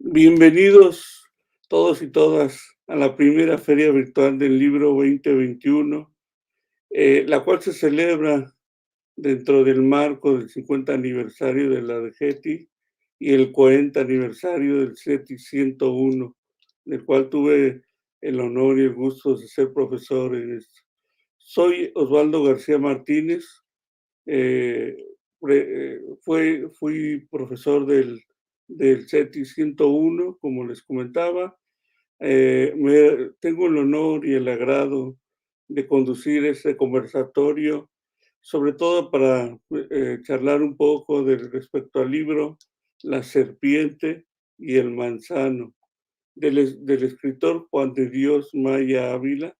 Bienvenidos todos y todas a la primera Feria Virtual del Libro 2021, la cual se celebra dentro del marco del 50 aniversario de la DGETI y el 40 aniversario del CETI 101, del cual tuve el honor y el gusto de ser profesor en esto. Soy Osvaldo García Martínez, eh, fui profesor del CETI 101, como les comentaba. Tengo el honor y el agrado de conducir este conversatorio, sobre todo para charlar un poco respecto al libro La serpiente y el manzano, del escritor Juan de Dios Maya Ávila,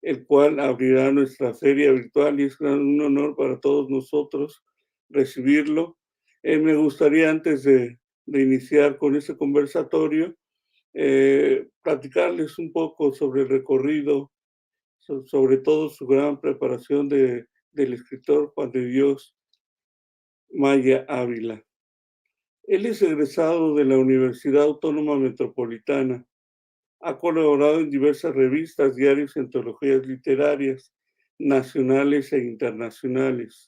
el cual abrirá nuestra feria virtual y es un honor para todos nosotros recibirlo. Me gustaría, antes de iniciar con este conversatorio, platicarles un poco sobre el recorrido, sobre todo su gran preparación del escritor Juan de Dios Maya Ávila. Él es egresado de la Universidad Autónoma Metropolitana. Ha colaborado en diversas revistas, diarios y antologías literarias nacionales e internacionales.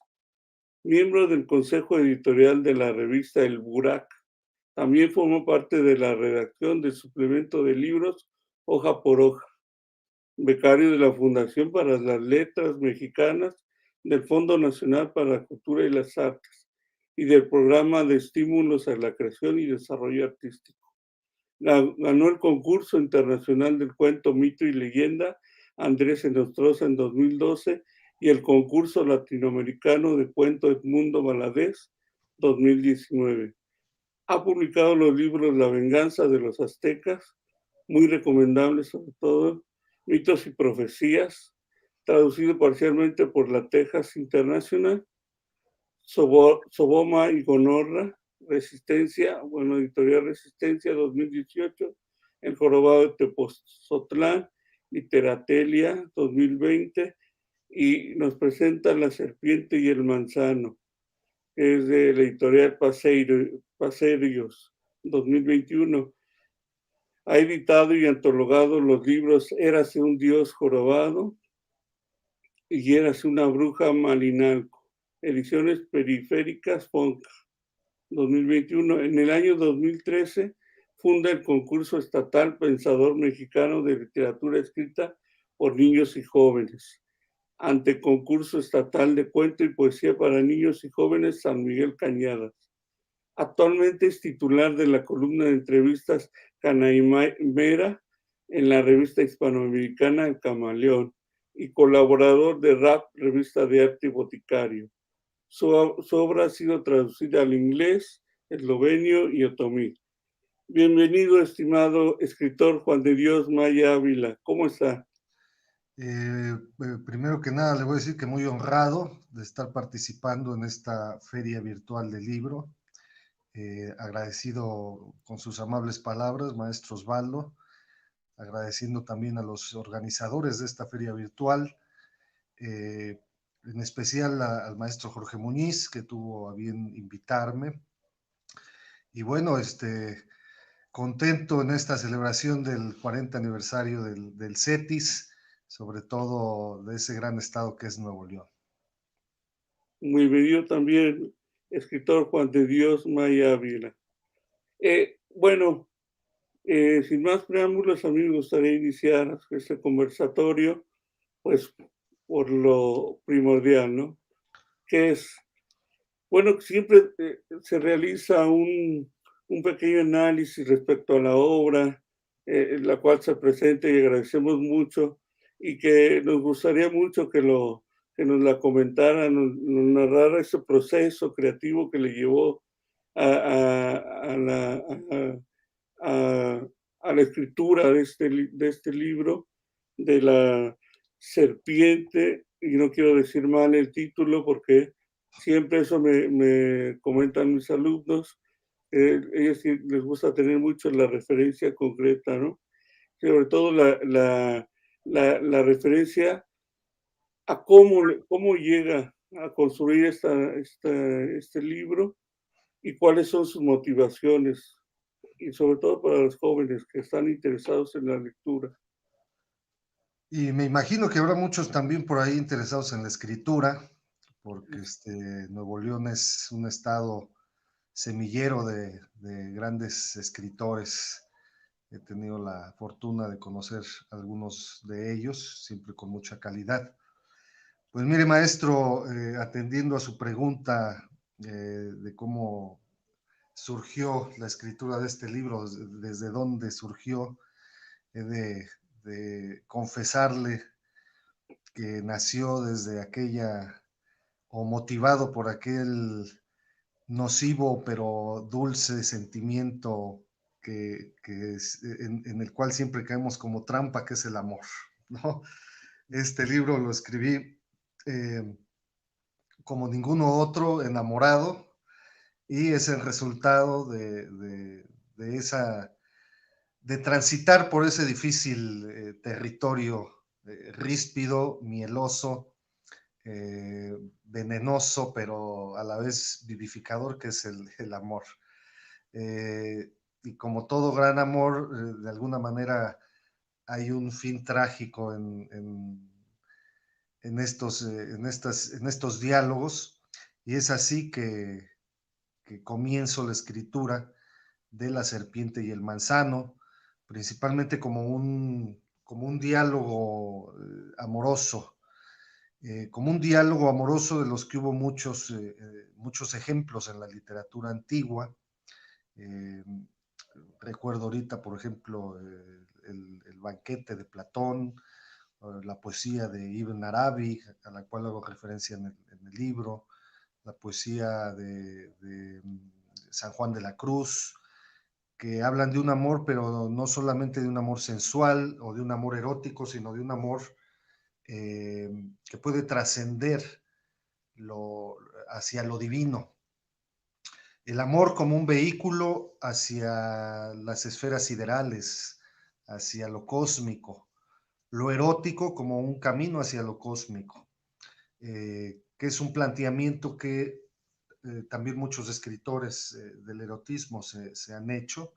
Miembro del consejo editorial de la revista El Burak. También formó parte de la redacción del suplemento de libros Hoja por Hoja. Becario de la Fundación para las Letras Mexicanas, del Fondo Nacional para la Cultura y las Artes y del Programa de Estímulos a la Creación y Desarrollo Artístico. Ganó el concurso internacional del cuento Mito y Leyenda Andrés Enostroza en 2012 y el concurso latinoamericano de cuento Edmundo Valadez 2019. Ha publicado los libros La venganza de los aztecas, muy recomendables sobre todo, Mitos y profecías, traducido parcialmente por la Texas Internacional, Sodoma y Gomorra, Resistencia, editorial Resistencia 2018, El jorobado de Tepoztlán, Literatelia 2020, y nos presenta La serpiente y el manzano, que es de la editorial Paserios 2021. Ha editado y antologado los libros Érase un dios jorobado y Érase una bruja malinalco, ediciones periféricas Fonca 2021. En el año 2013 funda el concurso estatal Pensador Mexicano de Literatura Escrita por Niños y Jóvenes, ante concurso estatal de cuento y poesía para niños y jóvenes San Miguel Cañadas. Actualmente es titular de la columna de entrevistas Canaimera en la revista hispanoamericana El Camaleón y colaborador de RAP, revista de arte y boticario. Su obra ha sido traducida al inglés, eslovenio y otomí. Bienvenido, estimado escritor Juan de Dios Maya Ávila. ¿Cómo está? Primero que nada, le voy a decir que muy honrado de estar participando en esta feria virtual del libro. Agradecido con sus amables palabras, maestro Osvaldo. Agradeciendo también a los organizadores de esta feria virtual, en especial al maestro Jorge Muñiz, que tuvo a bien invitarme. Y bueno, contento en esta celebración del 40 aniversario del CETIS, sobre todo de ese gran estado que es Nuevo León. Muy bienvenido también, escritor Juan de Dios Maya Ávila. Sin más preámbulos, a mí me gustaría iniciar este conversatorio, pues, por lo primordial, ¿no? Que es, siempre se realiza un pequeño análisis respecto a la obra, la cual se presenta y agradecemos mucho, y que nos gustaría mucho que nos la comentara, nos narrara ese proceso creativo que le llevó a, a, a la escritura de este libro, de la serpiente, y no quiero decir mal el título porque siempre eso me comentan mis alumnos, ellos sí les gusta tener mucho la referencia concreta, ¿no? Sobre todo la referencia a cómo llega a construir este libro y cuáles son sus motivaciones y sobre todo para los jóvenes que están interesados en la lectura. Y me imagino que habrá muchos también por ahí interesados en la escritura, porque Nuevo León es un estado semillero de grandes escritores. He tenido la fortuna de conocer algunos de ellos, siempre con mucha calidad. Pues mire, maestro, atendiendo a su pregunta de cómo surgió la escritura de este libro, desde dónde surgió, he de confesarle que nació desde aquella, o motivado por aquel nocivo pero dulce sentimiento en el cual siempre caemos como trampa, que es el amor, ¿no? Este libro lo escribí como ninguno otro, enamorado, y es el resultado de esa, de transitar por ese difícil territorio ríspido, mieloso, venenoso, pero a la vez vivificador, que es el amor. Y como todo gran amor, de alguna manera hay un fin trágico en estos diálogos, y es así que comienzo la escritura de La serpiente y el manzano, principalmente como un diálogo amoroso, como un diálogo amoroso de los que hubo muchos ejemplos en la literatura antigua. Eh, Recuerdo ahorita, por ejemplo, el banquete de Platón, la poesía de Ibn Arabi, a la cual hago referencia en el libro, la poesía de San Juan de la Cruz, que hablan de un amor, pero no solamente de un amor sensual o de un amor erótico, sino de un amor que puede trascender lo, hacia lo divino. El amor como un vehículo hacia las esferas siderales, hacia lo cósmico, lo erótico como un camino hacia lo cósmico, que es un planteamiento que también muchos escritores del erotismo se han hecho,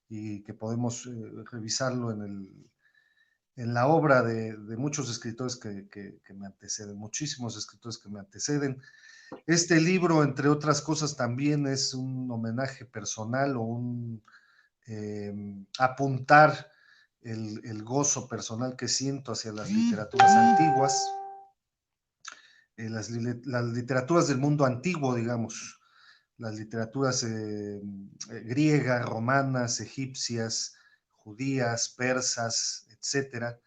y que podemos revisarlo en la obra de muchos escritores que me anteceden, muchísimos escritores que me anteceden. Este libro, entre otras cosas, también es un homenaje personal, o un apuntar el gozo personal que siento hacia las literaturas antiguas, las literaturas del mundo antiguo, digamos, las literaturas griegas, romanas, egipcias, judías, persas, etcétera,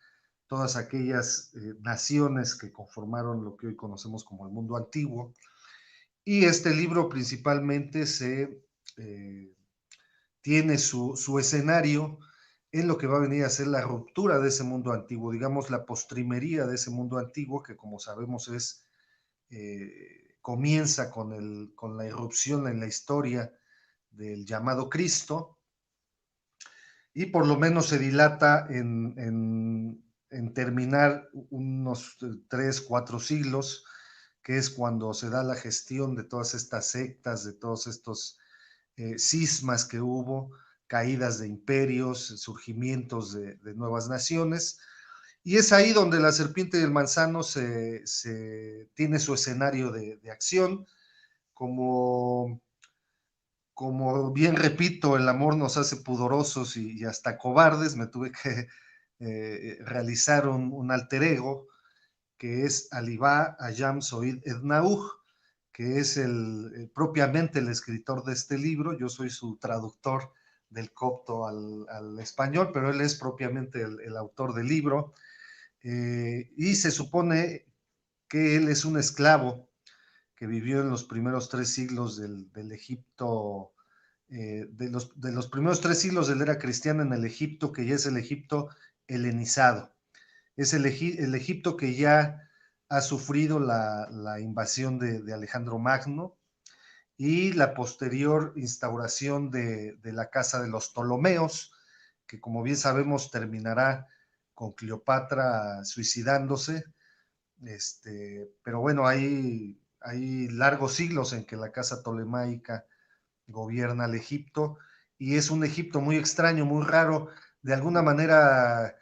todas aquellas naciones que conformaron lo que hoy conocemos como el mundo antiguo. Y este libro principalmente tiene su escenario en lo que va a venir a ser la ruptura de ese mundo antiguo, digamos la postrimería de ese mundo antiguo, que como sabemos comienza con la irrupción en la historia del llamado Cristo, y por lo menos se dilata en terminar unos 3, 4 siglos, que es cuando se da la gestión de todas estas sectas, de todos estos cismas que hubo, caídas de imperios, surgimientos de nuevas naciones. Y es ahí donde La serpiente y el manzano tiene su escenario de acción. Como bien repito, el amor nos hace pudorosos y hasta cobardes. Me tuve que realizar un alter ego, que es Alibá Ayam Soid Ednauj, que es propiamente el escritor de este libro. Yo soy su traductor del copto al español, pero él es propiamente el autor del libro. Y se supone que él es un esclavo que vivió en los primeros 3 siglos del Egipto, de los primeros 3 siglos de la era cristiana en el Egipto, que ya es el Egipto helenizado. Es el Egipto que ya ha sufrido la invasión de Alejandro Magno, y la posterior instauración de la Casa de los Ptolomeos, que como bien sabemos terminará con Cleopatra suicidándose. Pero bueno, hay largos siglos en que la Casa Ptolemaica gobierna el Egipto, y es un Egipto muy extraño, muy raro, de alguna manera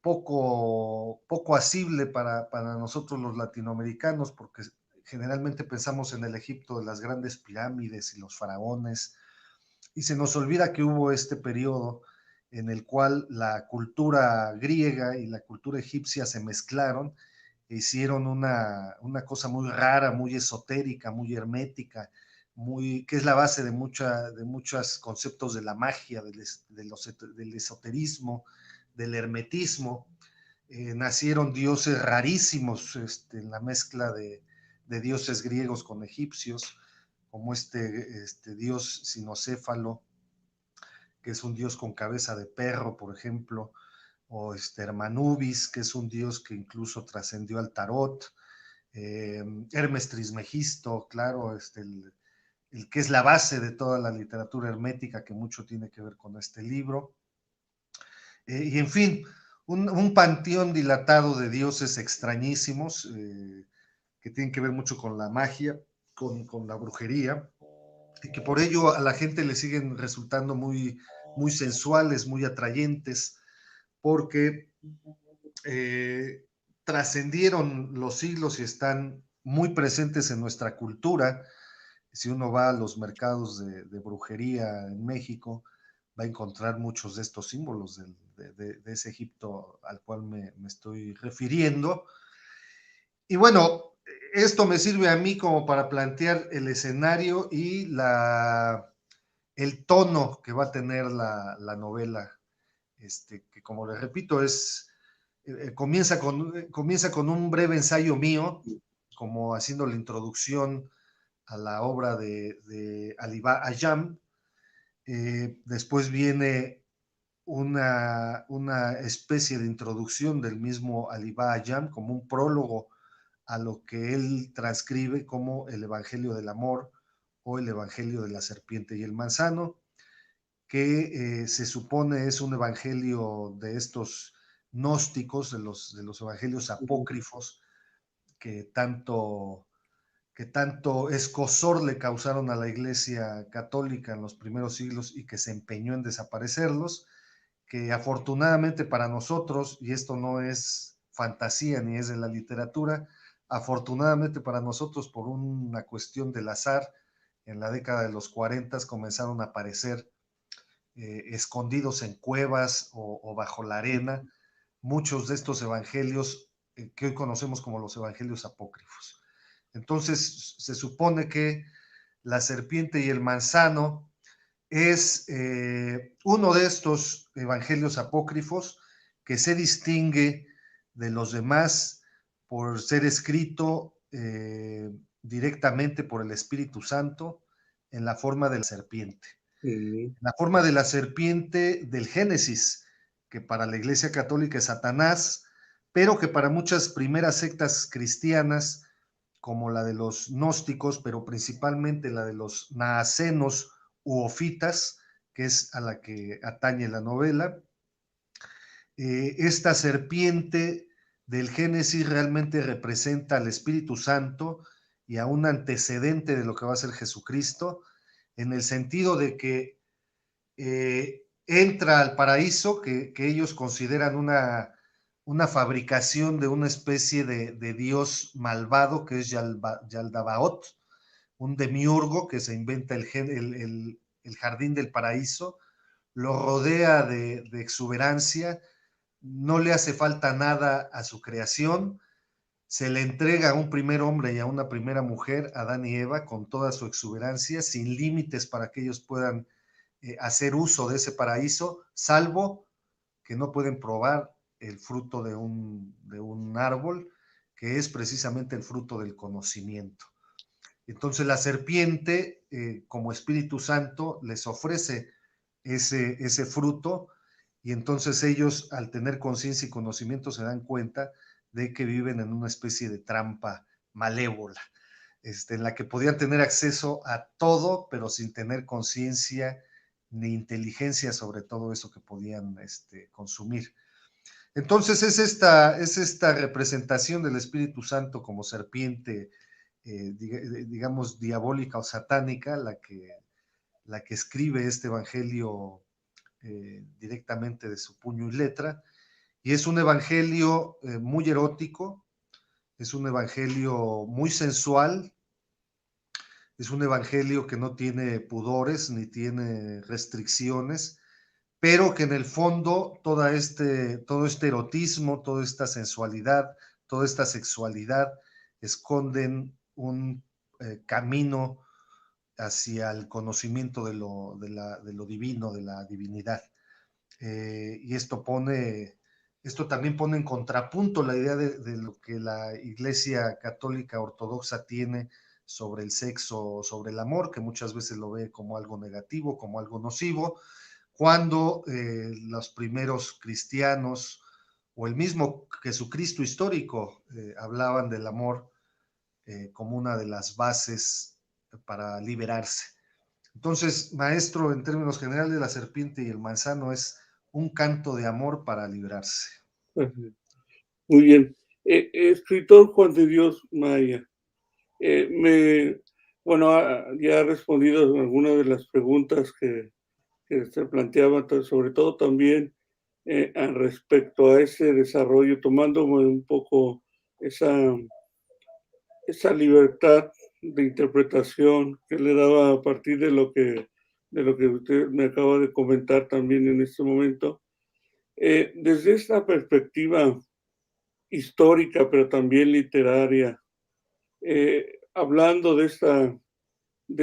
poco asible para nosotros los latinoamericanos, porque generalmente pensamos en el Egipto de las grandes pirámides y los faraones, y se nos olvida que hubo este periodo en el cual la cultura griega y la cultura egipcia se mezclaron e hicieron una cosa muy rara, muy esotérica, muy hermética, que es la base de muchos conceptos de la magia, del esoterismo, del hermetismo. Nacieron dioses rarísimos en la mezcla de dioses griegos con egipcios, como este dios sinocéfalo, que es un dios con cabeza de perro, por ejemplo, o Hermanubis, que es un dios que incluso trascendió al tarot, Hermes Trismegisto, claro, el que es la base de toda la literatura hermética, que mucho tiene que ver con este libro, y en fin, un panteón dilatado de dioses extrañísimos, que tienen que ver mucho con la magia, con la brujería, y que por ello a la gente le siguen resultando muy sensuales, muy atrayentes, porque trascendieron los siglos y están muy presentes en nuestra cultura. Si uno va a los mercados de brujería en México, va a encontrar muchos de estos símbolos de ese Egipto al cual me estoy refiriendo. Y bueno, esto me sirve a mí como para plantear el escenario y el tono que va a tener la novela, que como les repito, comienza con un breve ensayo mío, como haciendo la introducción a la obra de Alibá Ayam. Después viene una especie de introducción del mismo Alibá Ayam, como un prólogo a lo que él transcribe como el Evangelio del Amor o el Evangelio de la Serpiente y el Manzano, que se supone es un evangelio de estos gnósticos, de los evangelios apócrifos, que tanto escozor le causaron a la Iglesia Católica en los primeros siglos y que se empeñó en desaparecerlos, que afortunadamente para nosotros, y esto no es fantasía ni es de la literatura, afortunadamente para nosotros, por una cuestión del azar, en la década de los 40 comenzaron a aparecer escondidos en cuevas o bajo la arena muchos de estos evangelios que hoy conocemos como los evangelios apócrifos. Entonces se supone que la serpiente y el manzano es uno de estos evangelios apócrifos que se distingue de los demás por ser escrito directamente por el Espíritu Santo en la forma de la serpiente. La forma de la serpiente del Génesis, que para la Iglesia Católica es Satanás, pero que para muchas primeras sectas cristianas, como la de los gnósticos, pero principalmente la de los naacenos u ofitas, que es a la que atañe la novela, esta serpiente del Génesis realmente representa al Espíritu Santo y a un antecedente de lo que va a ser Jesucristo, en el sentido de que entra al paraíso, que ellos consideran una fabricación de una especie de dios malvado, que es Yaldabaoth, un demiurgo que se inventa el jardín del paraíso, lo rodea de exuberancia, no le hace falta nada a su creación, se le entrega a un primer hombre y a una primera mujer, Adán y Eva, con toda su exuberancia, sin límites para que ellos puedan hacer uso de ese paraíso, salvo que no pueden probar el fruto de un árbol, que es precisamente el fruto del conocimiento. Entonces la serpiente, como Espíritu Santo, les ofrece ese fruto, y entonces ellos, al tener conciencia y conocimiento, se dan cuenta de que viven en una especie de trampa malévola, en la que podían tener acceso a todo, pero sin tener conciencia ni inteligencia sobre todo eso que podían consumir. Entonces es esta representación del Espíritu Santo como serpiente, digamos, diabólica o satánica, la que escribe este evangelio directamente de su puño y letra, y es un evangelio muy erótico, es un evangelio muy sensual, es un evangelio que no tiene pudores ni tiene restricciones, pero que en el fondo todo este erotismo, toda esta sensualidad, toda esta sexualidad esconden un camino hacia el conocimiento de lo divino, de la divinidad. Y esto también pone en contrapunto la idea de lo que la Iglesia Católica Ortodoxa tiene sobre el sexo, sobre el amor, que muchas veces lo ve como algo negativo, como algo nocivo, cuando los primeros cristianos o el mismo Jesucristo histórico hablaban del amor como una de las bases para liberarse. Entonces, maestro, en términos generales, la serpiente y el manzano es un canto de amor para librarse. Muy bien. Escritor Juan de Dios Maya, bueno, ya ha respondido algunas de las preguntas que se planteaban, sobre todo también respecto a ese desarrollo, tomándome un poco esa libertad de interpretación que le daba a partir de lo que usted me acaba de comentar también en este momento. Desde esta perspectiva histórica, pero también literaria, hablando de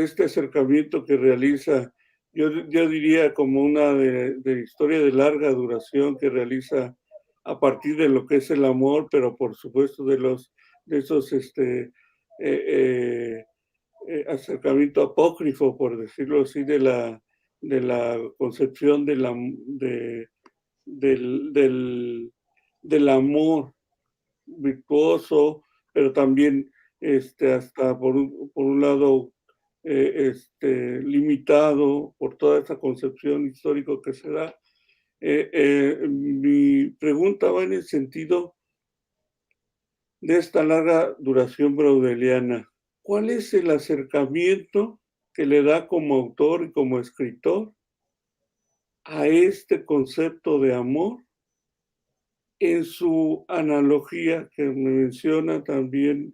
este acercamiento que realiza, yo diría como una de historia de larga duración que realiza a partir de lo que es el amor, pero por supuesto de esos acercamiento apócrifo, por decirlo así, de la concepción del amor virtuoso, pero también hasta por un lado limitado por toda esa concepción histórica que se da. Mi pregunta va en el sentido de esta larga duración braudeliana. ¿Cuál es el acercamiento que le da como autor y como escritor a este concepto de amor en su analogía que me menciona también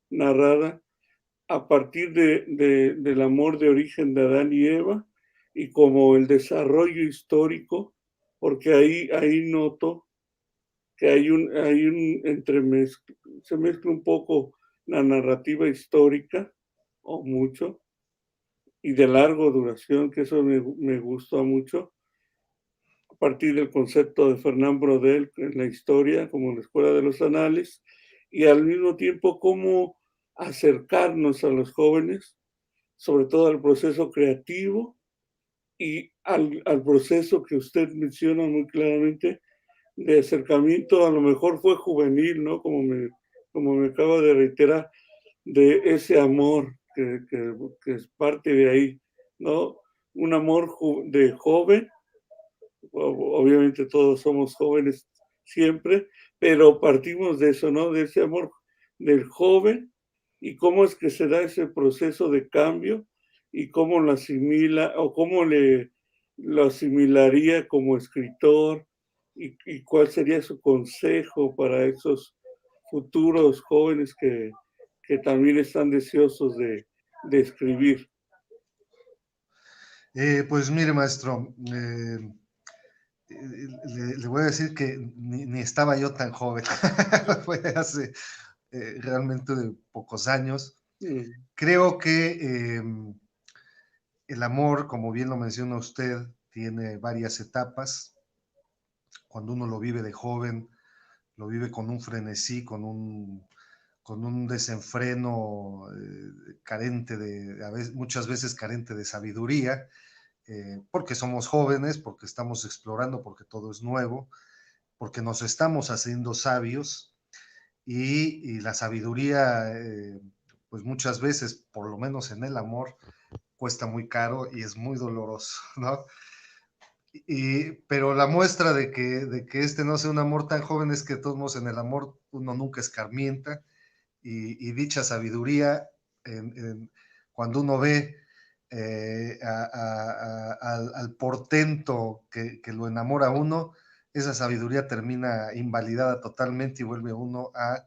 narrada a partir del amor de origen de Adán y Eva y como el desarrollo histórico, porque ahí noto que hay un se mezcla un poco la narrativa histórica, o mucho, y de larga duración, que eso me gustó mucho, a partir del concepto de Fernand Braudel en la historia, como la Escuela de los Anales, y al mismo tiempo cómo acercarnos a los jóvenes, sobre todo al proceso creativo y al proceso que usted menciona muy claramente de acercamiento, a lo mejor fue juvenil, ¿no? Como me acaba de reiterar, de ese amor que es parte de ahí, ¿no? Un amor de joven, obviamente todos somos jóvenes siempre, pero partimos de eso, ¿no? De ese amor del joven y cómo es que se da ese proceso de cambio y cómo lo asimila o cómo lo asimilaría como escritor y cuál sería su consejo para esos futuros jóvenes que también están deseosos de escribir. Pues mire, maestro, le voy a decir que ni estaba yo tan joven, fue hace realmente de pocos años. Creo que el amor, como bien lo menciona usted, tiene varias etapas. Cuando uno lo vive de joven, lo vive con un frenesí, con un desenfreno carente muchas veces carente de sabiduría, porque somos jóvenes, porque estamos explorando, porque todo es nuevo, porque nos estamos haciendo sabios y la sabiduría, pues muchas veces, por lo menos en el amor, cuesta muy caro y es muy doloroso, ¿no? Pero la muestra de que este no sea un amor tan joven es que de todos modos en el amor uno nunca escarmienta y dicha sabiduría, cuando uno ve al portento que lo enamora a uno, esa sabiduría termina invalidada totalmente y vuelve uno al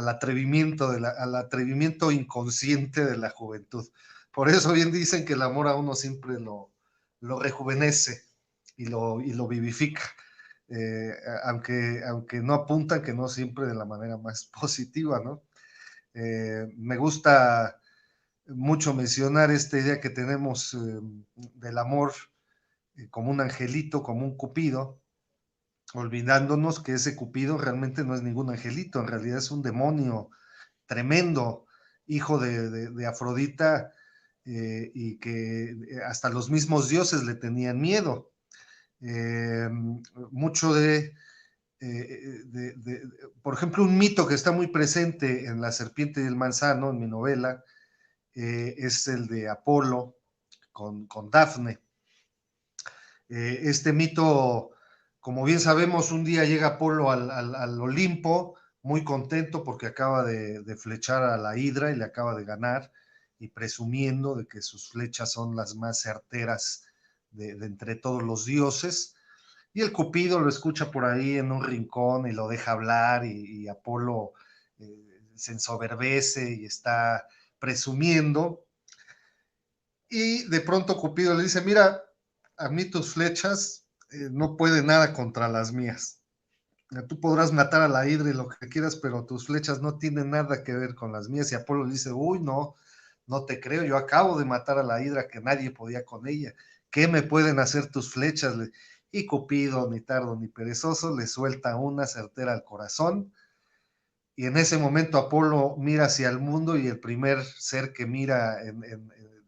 atrevimiento, al atrevimiento inconsciente de la juventud. Por eso bien dicen que el amor a uno siempre lo rejuvenece y lo vivifica, aunque no apuntan que no siempre de la manera más positiva, ¿no? Me gusta mucho mencionar esta idea que tenemos del amor como un angelito, como un cupido, olvidándonos que ese cupido realmente no es ningún angelito, en realidad es un demonio tremendo, hijo de Afrodita, y que hasta los mismos dioses le tenían miedo. Mucho por ejemplo, un mito que está muy presente en La serpiente y el manzano, en mi novela, es el de Apolo con Dafne. Este mito, como bien sabemos, un día llega Apolo al Olimpo, muy contento porque acaba de flechar a la hidra y le acaba de ganar, y presumiendo de que sus flechas son las más certeras de entre todos los dioses. Y el Cupido lo escucha por ahí en un rincón y lo deja hablar, y Apolo se ensoberbece y está presumiendo. Y de pronto Cupido le dice, mira, a mí tus flechas no pueden nada contra las mías. Tú podrás matar a la hidra y lo que quieras, pero tus flechas no tienen nada que ver con las mías. Y Apolo le dice, uy, no, no te creo, yo acabo de matar a la hidra que nadie podía con ella. ¿Qué me pueden hacer tus flechas? Y Cupido, ni tardo ni perezoso, le suelta una certera al corazón. Y en ese momento Apolo mira hacia el mundo, y el primer ser que mira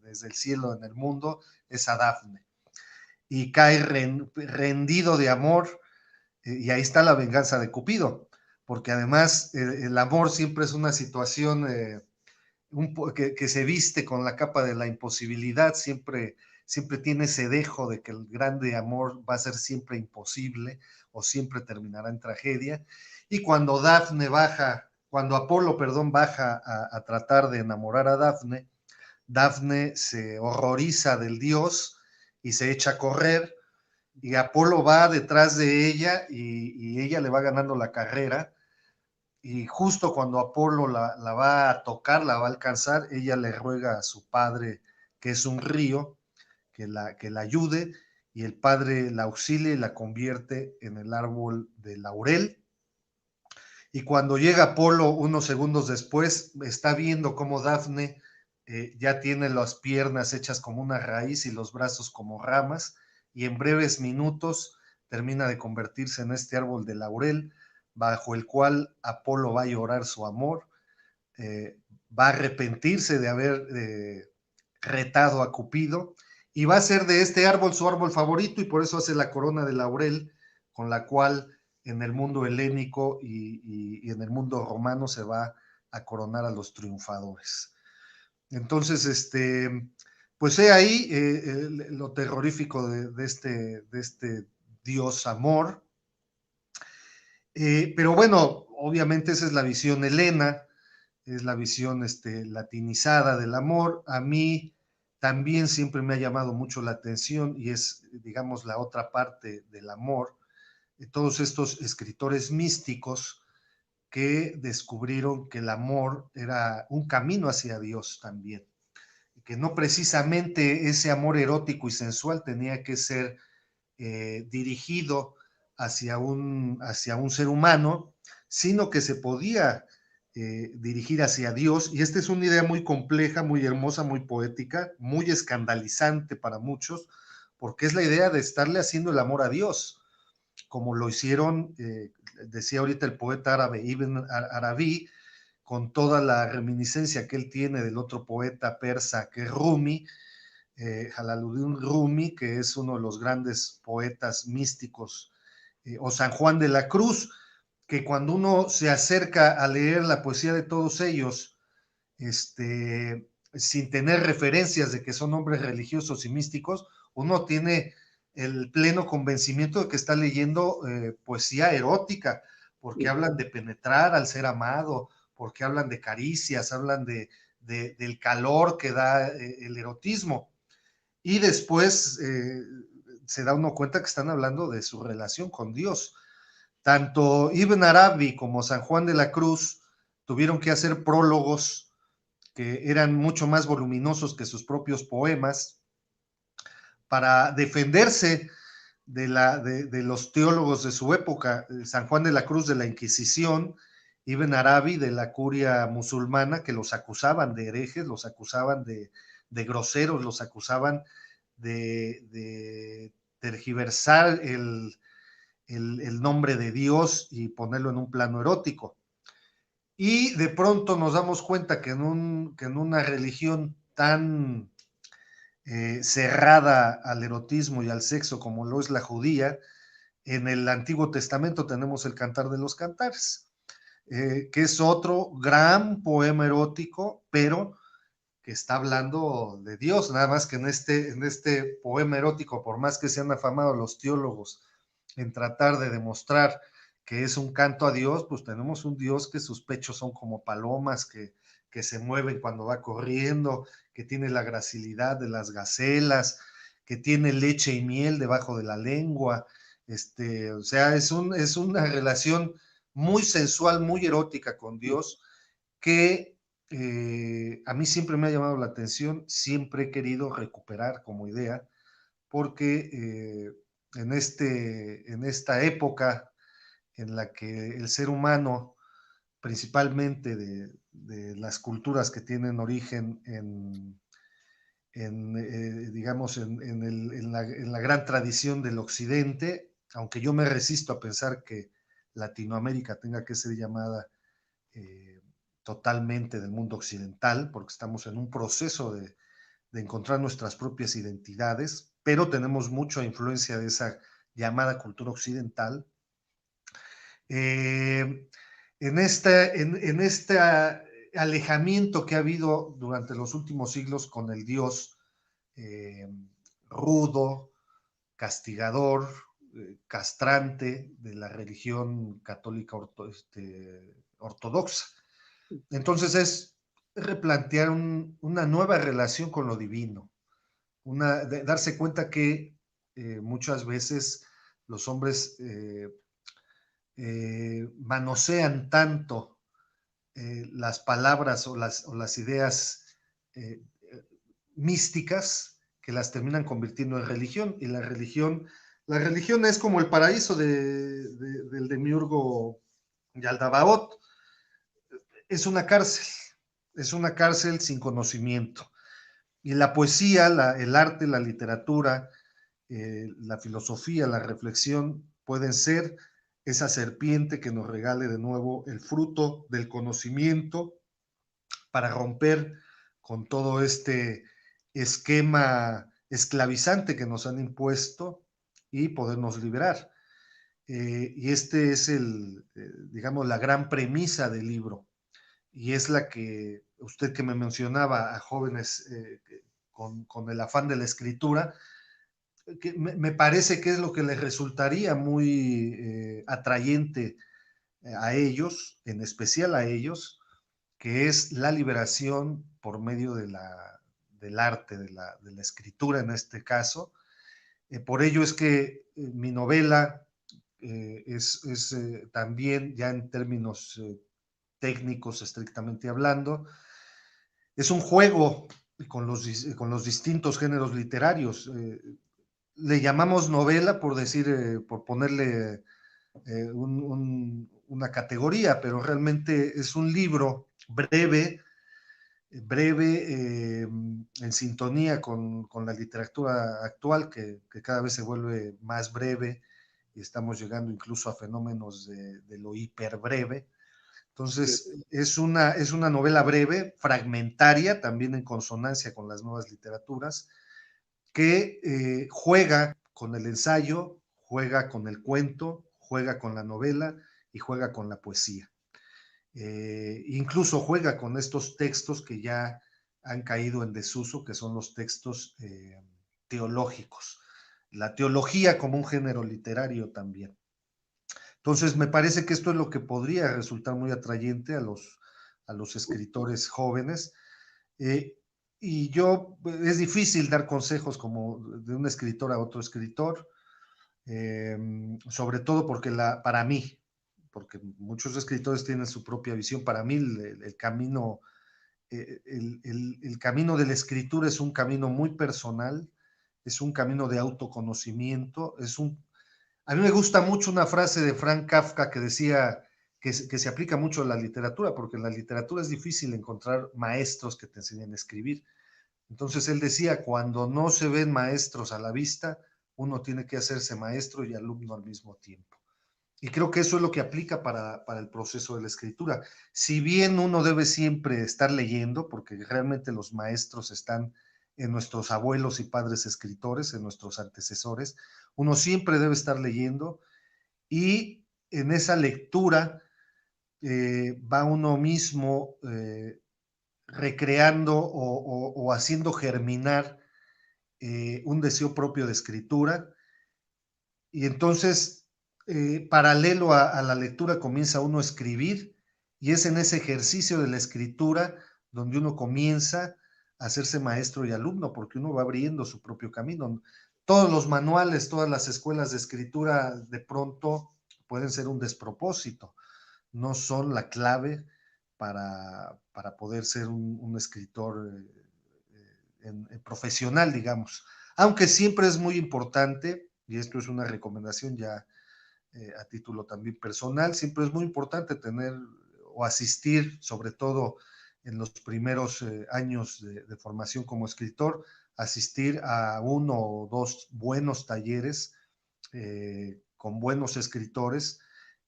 desde el cielo en el mundo es a Dafne. Y cae rendido de amor, y ahí está la venganza de Cupido, porque además el amor siempre es una situación que se viste con la capa de la imposibilidad, siempre tiene ese dejo de que el grande amor va a ser siempre imposible o siempre terminará en tragedia. Y cuando cuando Apolo, perdón, baja a tratar de enamorar a Dafne, Dafne se horroriza del dios y se echa a correr, y Apolo va detrás de ella, y ella le va ganando la carrera, y justo cuando Apolo la va a tocar, la va a alcanzar, ella le ruega a su padre, que es un río, que la ayude, y el padre la auxilia y la convierte en el árbol de laurel. Y cuando llega Apolo unos segundos después, está viendo cómo Dafne ya tiene las piernas hechas como una raíz y los brazos como ramas, y en breves minutos termina de convertirse en este árbol de laurel, bajo el cual Apolo va a llorar su amor, va a arrepentirse de haber retado a Cupido, y va a ser de este árbol su árbol favorito, y por eso hace la corona de laurel, con la cual en el mundo helénico y en el mundo romano se va a coronar a los triunfadores. Entonces, pues he ahí lo terrorífico de este dios amor. Pero bueno, obviamente esa es la visión helena, es la visión latinizada del amor. A mí también siempre me ha llamado mucho la atención, y es, digamos, la otra parte del amor, todos estos escritores místicos que descubrieron que el amor era un camino hacia Dios también, que no precisamente ese amor erótico y sensual tenía que ser dirigido hacia un ser humano, sino que se podía dirigir hacia Dios. Y esta es una idea muy compleja, muy hermosa, muy poética, muy escandalizante para muchos, porque es la idea de estarle haciendo el amor a Dios, como lo hicieron, decía ahorita el poeta árabe Ibn Arabi, con toda la reminiscencia que él tiene del otro poeta persa que es Rumi, Jalaluddin Rumi, que es uno de los grandes poetas místicos, o San Juan de la Cruz, que cuando uno se acerca a leer la poesía de todos ellos, sin tener referencias de que son hombres religiosos y místicos, uno tiene el pleno convencimiento de que está leyendo poesía erótica, porque hablan de penetrar al ser amado, porque hablan de caricias, hablan de del calor que da el erotismo. Y después se da uno cuenta que están hablando de su relación con Dios. Tanto Ibn Arabi como San Juan de la Cruz tuvieron que hacer prólogos que eran mucho más voluminosos que sus propios poemas para defenderse de los teólogos de su época. San Juan de la Cruz de la Inquisición, Ibn Arabi de la curia musulmana, que los acusaban de herejes, los acusaban de groseros, los acusaban de tergiversar el nombre de Dios y ponerlo en un plano erótico. Y de pronto nos damos cuenta que en una religión tan cerrada al erotismo y al sexo como lo es la judía, en el Antiguo Testamento tenemos el Cantar de los Cantares, que es otro gran poema erótico, pero que está hablando de Dios, nada más que en este poema erótico, por más que se han afamado los teólogos en tratar de demostrar que es un canto a Dios, pues tenemos un Dios que sus pechos son como palomas, que se mueven cuando va corriendo, que tiene la gracilidad de las gacelas, que tiene leche y miel debajo de la lengua, o sea, es una relación muy sensual, muy erótica con Dios, que a mí siempre me ha llamado la atención, siempre he querido recuperar como idea, porque en esta época en la que el ser humano, principalmente de las culturas que tienen origen digamos, en la gran tradición del occidente, aunque yo me resisto a pensar que Latinoamérica tenga que ser llamada totalmente del mundo occidental, porque estamos en un proceso de encontrar nuestras propias identidades, pero tenemos mucha influencia de esa llamada cultura occidental. En este alejamiento que ha habido durante los últimos siglos con el Dios rudo, castigador, castrante de la religión católica ortodoxa. Entonces es replantear una nueva relación con lo divino, darse cuenta que muchas veces los hombres manosean tanto las palabras o las ideas místicas que las terminan convirtiendo en religión, y la religión es como el paraíso del demiurgo Yaldabaoth. Es una cárcel sin conocimiento. Y la poesía, el arte, la literatura, la filosofía, la reflexión pueden ser esa serpiente que nos regale de nuevo el fruto del conocimiento para romper con todo este esquema esclavizante que nos han impuesto y podernos liberar. Y este es digamos, la gran premisa del libro, y es la que usted, que me mencionaba a jóvenes con el afán de la escritura, que me parece que es lo que les resultaría muy atrayente a ellos, en especial a ellos, que es la liberación por medio del arte, de la escritura en este caso. Por ello es que mi novela es también, ya en términos técnicos estrictamente hablando, es un juego con los distintos géneros literarios. Le llamamos novela por decir, por ponerle una categoría, pero realmente es un libro breve, en sintonía con la literatura actual, que cada vez se vuelve más breve, y estamos llegando incluso a fenómenos de lo hiperbreve. Entonces, es una novela breve, fragmentaria, también en consonancia con las nuevas literaturas, que juega con el ensayo, juega con el cuento, juega con la novela y juega con la poesía. Incluso juega con estos textos que ya han caído en desuso, que son los textos teológicos. La teología como un género literario también. Entonces, me parece que esto es lo que podría resultar muy atrayente a los escritores jóvenes, Eh, y yo, es difícil dar consejos como de un escritor a otro escritor, sobre todo porque para mí, porque muchos escritores tienen su propia visión, para mí el camino, el camino de la escritura es un camino muy personal, es un camino de autoconocimiento, a mí me gusta mucho una frase de Frank Kafka que decía que se aplica mucho a la literatura, porque en la literatura es difícil encontrar maestros que te enseñen a escribir. Entonces él decía, cuando no se ven maestros a la vista, uno tiene que hacerse maestro y alumno al mismo tiempo. Y creo que eso es lo que aplica para el proceso de la escritura. Si bien uno debe siempre estar leyendo, porque realmente los maestros están en nuestros abuelos y padres escritores, en nuestros antecesores, uno siempre debe estar leyendo y en esa lectura va uno mismo recreando o haciendo germinar un deseo propio de escritura y entonces paralelo a la lectura comienza uno a escribir y es en ese ejercicio de la escritura donde uno comienza a hacerse maestro y alumno porque uno va abriendo su propio camino. Todos los manuales, todas las escuelas de escritura de pronto pueden ser un despropósito, no son la clave para poder ser un escritor profesional, digamos. Aunque siempre es muy importante, y esto es una recomendación ya a título también personal, siempre es muy importante tener o asistir, sobre todo en los primeros años de formación como escritor, asistir a uno o dos buenos talleres con buenos escritores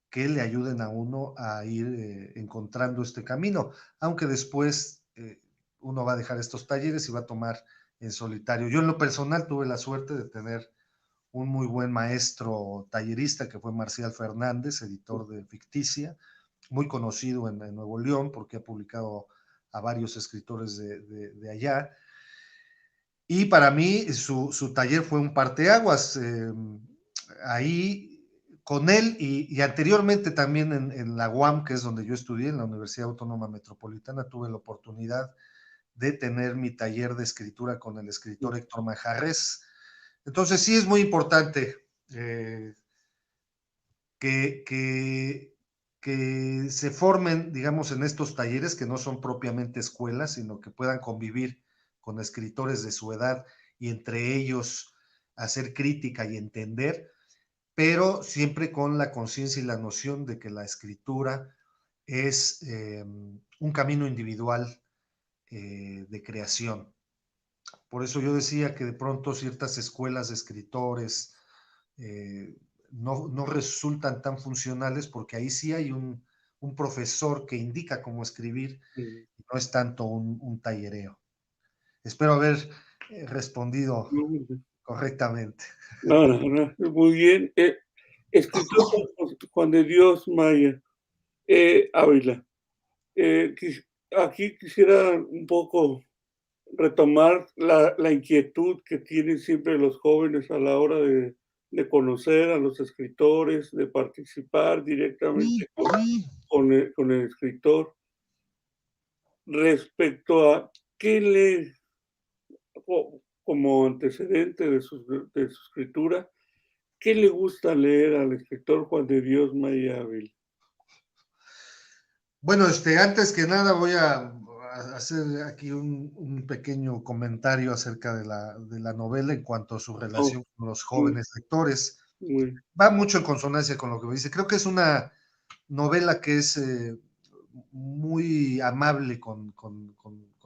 que le ayuden a uno a ir encontrando este camino, aunque después uno va a dejar estos talleres y va a tomar en solitario. Yo en lo personal tuve la suerte de tener un muy buen maestro tallerista que fue Marcial Fernández, editor de Ficticia, muy conocido en Nuevo León porque ha publicado a varios escritores de allá. Y para mí su taller fue un parteaguas. Ahí con él y anteriormente también en la UAM, que es donde yo estudié, en la Universidad Autónoma Metropolitana, tuve la oportunidad de tener mi taller de escritura con el escritor Héctor Majarres. Entonces sí es muy importante que, que, que se formen, digamos, en estos talleres que no son propiamente escuelas, sino que puedan convivir con escritores de su edad y entre ellos hacer crítica y entender, pero siempre con la conciencia y la noción de que la escritura es un camino individual de creación. Por eso yo decía que de pronto ciertas escuelas de escritores eh, no resultan tan funcionales porque ahí sí hay un profesor que indica cómo escribir Mm. y no es tanto un tallereo. Espero haber respondido correctamente. No, no, no, muy bien. Escritor Juan de Dios Maya Ávila. Aquí quisiera un poco retomar la inquietud que tienen siempre los jóvenes a la hora de conocer a los escritores, de participar directamente con el escritor respecto a qué le, como antecedente de su escritura, qué le gusta leer al escritor Juan de Dios Maya Ávila. Bueno, antes que nada voy a hacer aquí un pequeño comentario acerca de la novela en cuanto a su Oh, relación con los muy, jóvenes lectores. muy, Va mucho en consonancia con lo que me dice. Creo que es una novela que es muy amable con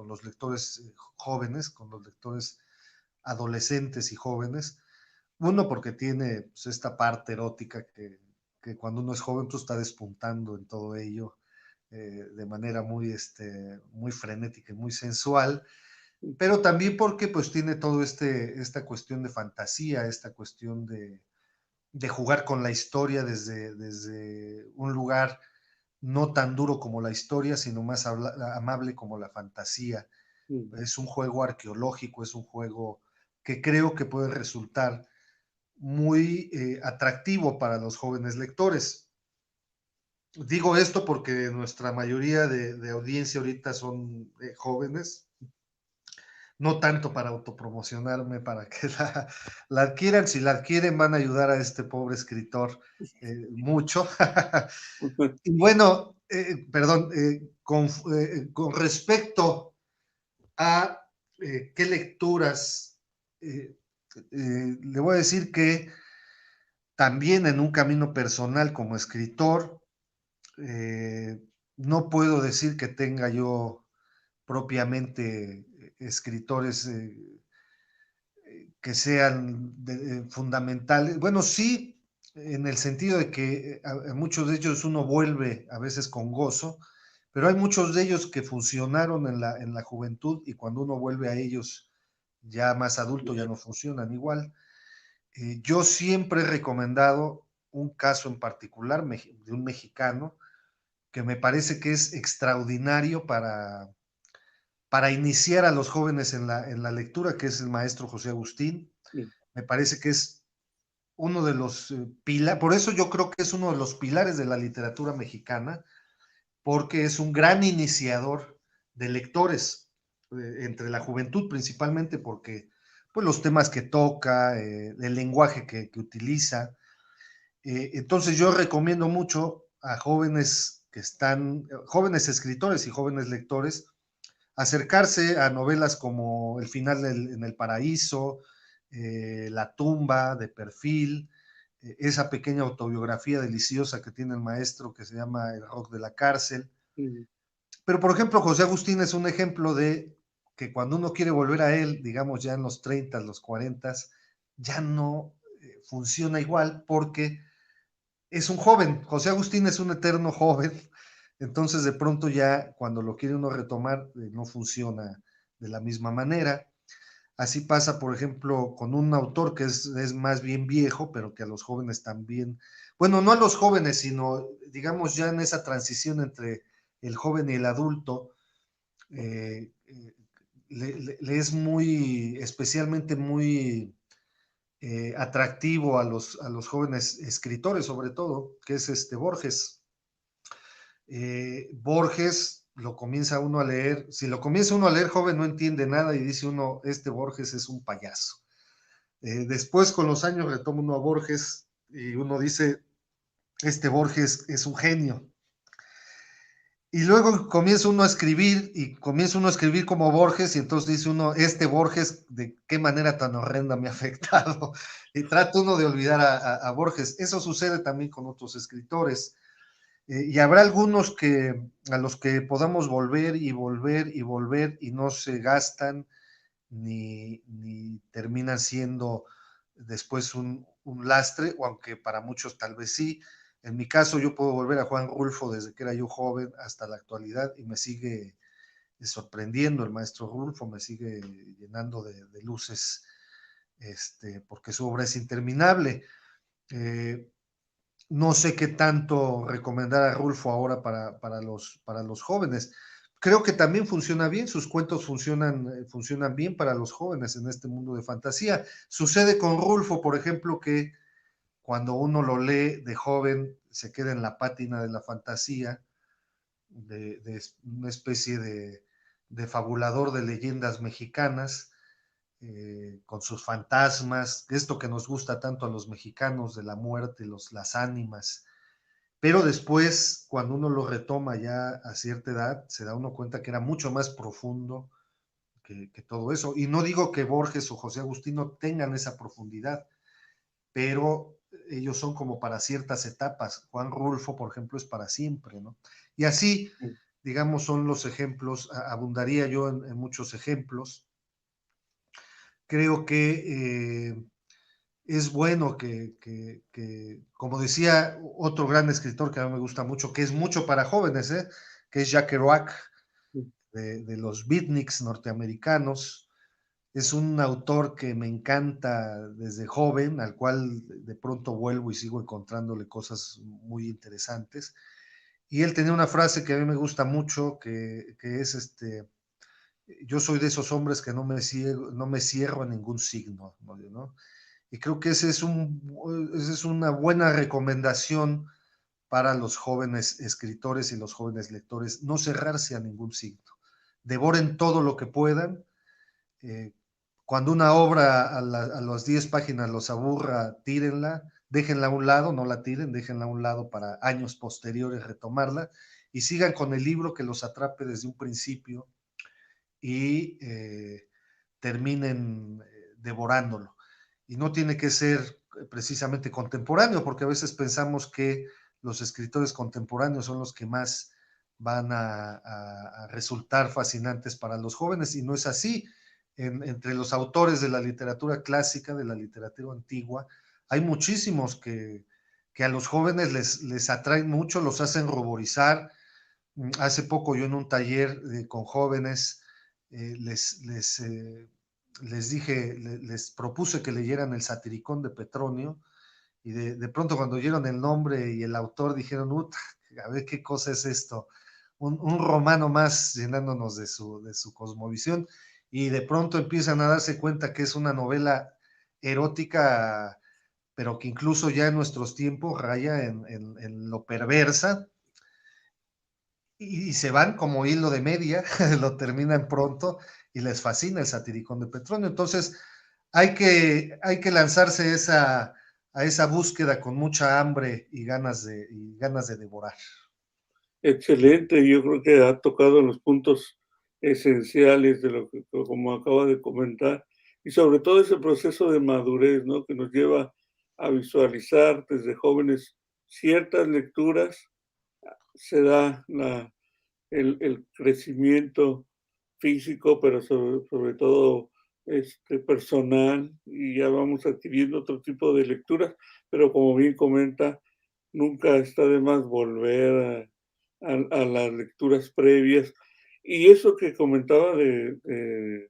los lectores jóvenes, con los lectores adolescentes y jóvenes. Uno, porque tiene pues, esta parte erótica que cuando uno es joven pues, está despuntando en todo ello de manera muy, muy frenética y muy sensual, pero también porque pues tiene todo esta cuestión de fantasía, esta cuestión de jugar con la historia desde un lugar no tan duro como la historia, sino más amable como la fantasía. muy, Es un juego arqueológico, es un juego que creo que puede resultar muy atractivo para los jóvenes lectores. Digo esto porque nuestra mayoría de audiencia ahorita son jóvenes, no tanto para autopromocionarme, para que la adquieran. Si la adquieren, van a ayudar a este pobre escritor mucho. Y bueno, perdón, con respecto a qué lecturas, le voy a decir que también en un camino personal como escritor, eh, no puedo decir que tenga yo propiamente escritores que sean fundamentales. Bueno, sí, en el sentido de que a muchos de ellos uno vuelve a veces con gozo, pero hay muchos de ellos que funcionaron en la juventud y cuando uno vuelve a ellos ya más adulto ya no funcionan igual. Yo siempre he recomendado un caso en particular de un mexicano que me parece que es extraordinario para iniciar a los jóvenes en la lectura, que es el maestro José Agustín. Me parece que es uno de los pilares, por eso yo creo que es uno de los pilares de la literatura mexicana, porque es un gran iniciador de lectores entre la juventud, principalmente porque pues, los temas que toca, el lenguaje que utiliza. Entonces yo recomiendo mucho a jóvenes que están, jóvenes escritores y jóvenes lectores, acercarse a novelas como El final en el paraíso, La tumba, De perfil, esa pequeña autobiografía deliciosa que tiene el maestro que se llama El rock de la cárcel. Pero, por ejemplo, José Agustín es un ejemplo de que cuando uno quiere volver a él, digamos ya en los 30, los 40, ya no funciona igual porque es un joven. José Agustín es un eterno joven. Entonces, de pronto ya cuando lo quiere uno retomar, no funciona de la misma manera. Así pasa, por ejemplo, con un autor que es más bien viejo, pero que a los jóvenes también, bueno, no a los jóvenes, sino, digamos, ya en esa transición entre el joven y el adulto, le es muy, especialmente muy atractivo a los jóvenes escritores, sobre todo, que es este Borges. Borges lo comienza uno a leer, si lo comienza uno a leer joven no entiende nada y dice uno, este Borges es un payaso. Después con los años retoma uno a Borges y uno dice, este Borges es un genio. Y luego comienza uno a escribir y comienza uno a escribir como Borges y entonces dice uno, este Borges, ¿de qué manera tan horrenda me ha afectado? Y trata uno de olvidar a Borges. Eso sucede también con otros escritores. Y habrá algunos que a los que podamos volver y volver y volver y no se gastan ni terminan siendo después un lastre, o aunque para muchos tal vez sí. En mi caso, yo puedo volver a Juan Rulfo desde que era yo joven hasta la actualidad y me sigue sorprendiendo el maestro Rulfo, me sigue llenando de luces, porque su obra es interminable. No sé qué tanto recomendar a Rulfo ahora para los jóvenes. Creo que también funciona bien, sus cuentos funcionan bien para los jóvenes en este mundo de fantasía. Sucede con Rulfo, por ejemplo, que cuando uno lo lee de joven se queda en la pátina de la fantasía, de una especie de fabulador de leyendas mexicanas, con sus fantasmas, esto que nos gusta tanto a los mexicanos de la muerte, las ánimas, pero después, cuando uno lo retoma ya a cierta edad, se da uno cuenta que era mucho más profundo que todo eso. Y no digo que Borges o José Agustino tengan esa profundidad, pero ellos son como para ciertas etapas. Juan Rulfo, por ejemplo, es para siempre, ¿no? Y así, digamos, son los ejemplos, abundaría yo en muchos ejemplos. Creo que es bueno como decía otro gran escritor que a mí me gusta mucho, que es mucho para jóvenes, que es Jack Kerouac, de los beatniks norteamericanos. Es un autor que me encanta desde joven, al cual de pronto vuelvo y sigo encontrándole cosas muy interesantes. Y él tenía una frase que a mí me gusta mucho, que es yo soy de esos hombres que no me cierro a ningún signo, ¿no? Y creo que esa es una buena recomendación para los jóvenes escritores y los jóvenes lectores, no cerrarse a ningún signo. Devoren todo lo que puedan. Cuando una obra a las 10 páginas los aburra, tírenla, déjenla a un lado, no la tiren, déjenla a un lado para años posteriores retomarla y sigan con el libro que los atrape desde un principio y terminen devorándolo. Y no tiene que ser precisamente contemporáneo, porque a veces pensamos que los escritores contemporáneos son los que más van a resultar fascinantes para los jóvenes, y no es así. Entre los autores de la literatura clásica, de la literatura antigua, hay muchísimos que a los jóvenes les atraen mucho, los hacen ruborizar. Hace poco yo en un taller con jóvenes les dije, les propuse que leyeran el Satiricón de Petronio, y de pronto cuando oyeron el nombre y el autor dijeron, a ver qué cosa es esto, un romano más llenándonos de su cosmovisión, y de pronto empiezan a darse cuenta que es una novela erótica, pero que incluso ya en nuestros tiempos raya en lo perversa, y se van como hilo de media, lo terminan pronto y les fascina el Satiricón de Petronio. Entonces hay que lanzarse a esa búsqueda con mucha hambre y ganas de devorar. Excelente, yo creo que ha tocado los puntos esenciales de lo que, como acaba de comentar, y sobre todo ese proceso de madurez, ¿no? Que nos lleva a visualizar desde jóvenes ciertas lecturas, se da el crecimiento físico, pero sobre todo personal, y ya vamos adquiriendo otro tipo de lecturas, pero como bien comenta, nunca está de más volver a las lecturas previas. Y eso que comentaba de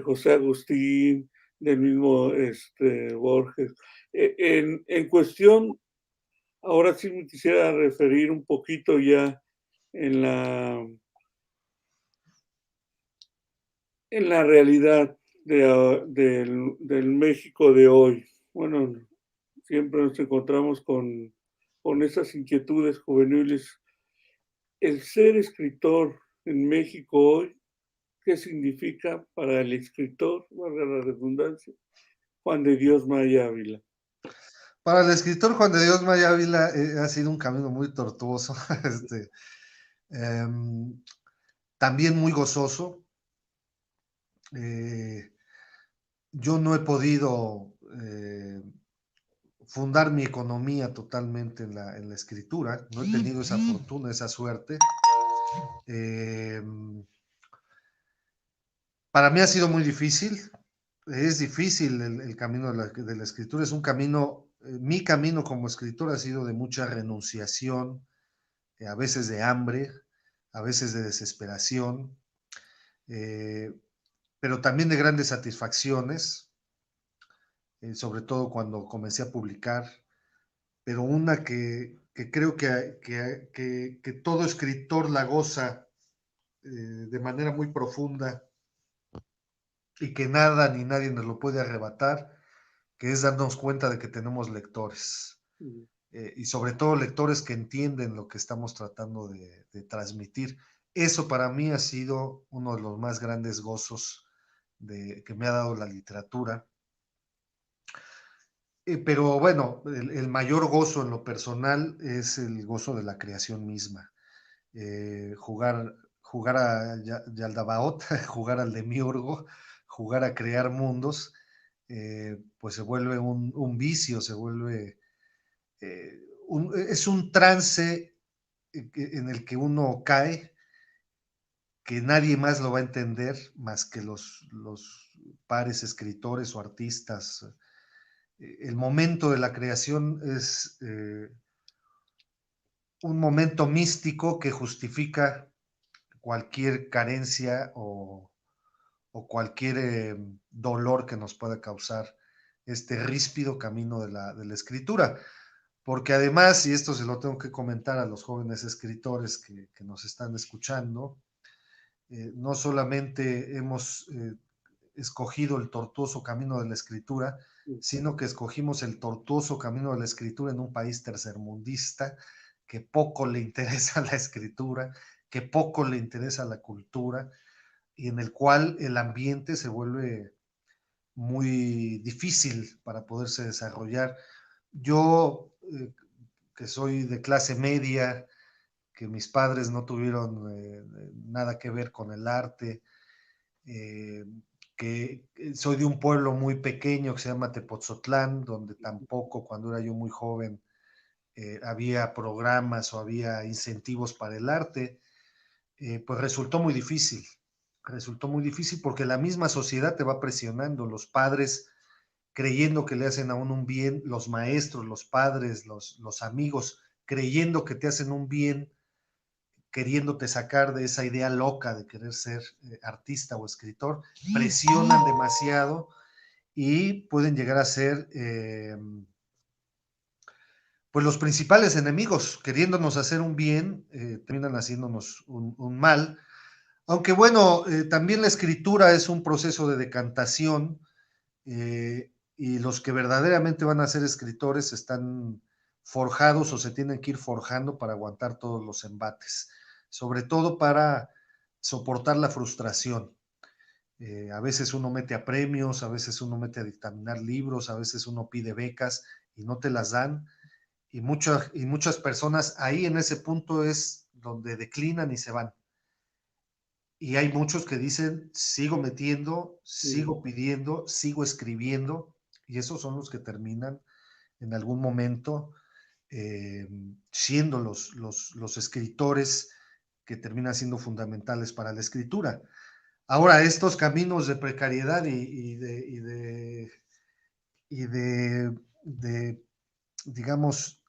José Agustín, del mismo Borges, en cuestión, ahora sí me quisiera referir un poquito ya en la realidad del México de hoy. Bueno, siempre nos encontramos con esas inquietudes juveniles. El ser escritor en México hoy, ¿qué significa para el escritor, valga la redundancia, Juan de Dios Maya Ávila? Para el escritor Juan de Dios Maya Ávila ha sido un camino muy tortuoso, eh, también muy gozoso. Yo no he podido fundar mi economía totalmente en la escritura, no he tenido esa fortuna, esa suerte. Para mí ha sido muy difícil, es difícil el camino de la escritura, es un camino, mi camino como escritor ha sido de mucha renunciación, a veces de hambre, a veces de desesperación, pero también de grandes satisfacciones, sobre todo cuando comencé a publicar, pero una que creo que todo escritor la goza de manera muy profunda y que nada ni nadie nos lo puede arrebatar, que es darnos cuenta de que tenemos lectores. Y sobre todo lectores que entienden lo que estamos tratando de transmitir. Eso para mí ha sido uno de los más grandes gozos que me ha dado la literatura. Pero bueno, el mayor gozo en lo personal es el gozo de la creación misma. Jugar a Yaldabaoth, jugar al Demiurgo, jugar a crear mundos, pues se vuelve un vicio, se vuelve es un trance en el que uno cae, que nadie más lo va a entender más que los pares escritores o artistas. El momento de la creación es un momento místico que justifica cualquier carencia o cualquier dolor que nos pueda causar este ríspido camino de la escritura. Porque además, y esto se lo tengo que comentar a los jóvenes escritores que nos están escuchando, no solamente hemos escogido el tortuoso camino de la escritura, sino que escogimos el tortuoso camino de la escritura en un país tercermundista que poco le interesa la escritura, que poco le interesa la cultura, y en el cual el ambiente se vuelve muy difícil para poderse desarrollar. Yo, que soy de clase media, que mis padres no tuvieron nada que ver con el arte, eh, que soy de un pueblo muy pequeño que se llama Tepotzotlán, donde tampoco cuando era yo muy joven había programas o había incentivos para el arte, pues resultó muy difícil porque la misma sociedad te va presionando, los padres creyendo que le hacen a uno un bien, los maestros, los padres, los amigos, creyendo que te hacen un bien, queriéndote sacar de esa idea loca de querer ser artista o escritor, presionan demasiado y pueden llegar a ser pues los principales enemigos, queriéndonos hacer un bien, terminan haciéndonos un mal. Aunque bueno, también la escritura es un proceso de decantación, y los que verdaderamente van a ser escritores están forjados o se tienen que ir forjando para aguantar todos los embates, sobre todo para soportar la frustración. A veces uno mete a premios, a veces uno mete a dictaminar libros, a veces uno pide becas y no te las dan, y muchas personas ahí en ese punto es donde declinan y se van. Y hay muchos que dicen, sigo metiendo, sigo pidiendo, sigo escribiendo, y esos son los que terminan en algún momento eh, siendo los escritores que terminan siendo fundamentales para la escritura. Ahora, estos caminos de precariedad y de digamos,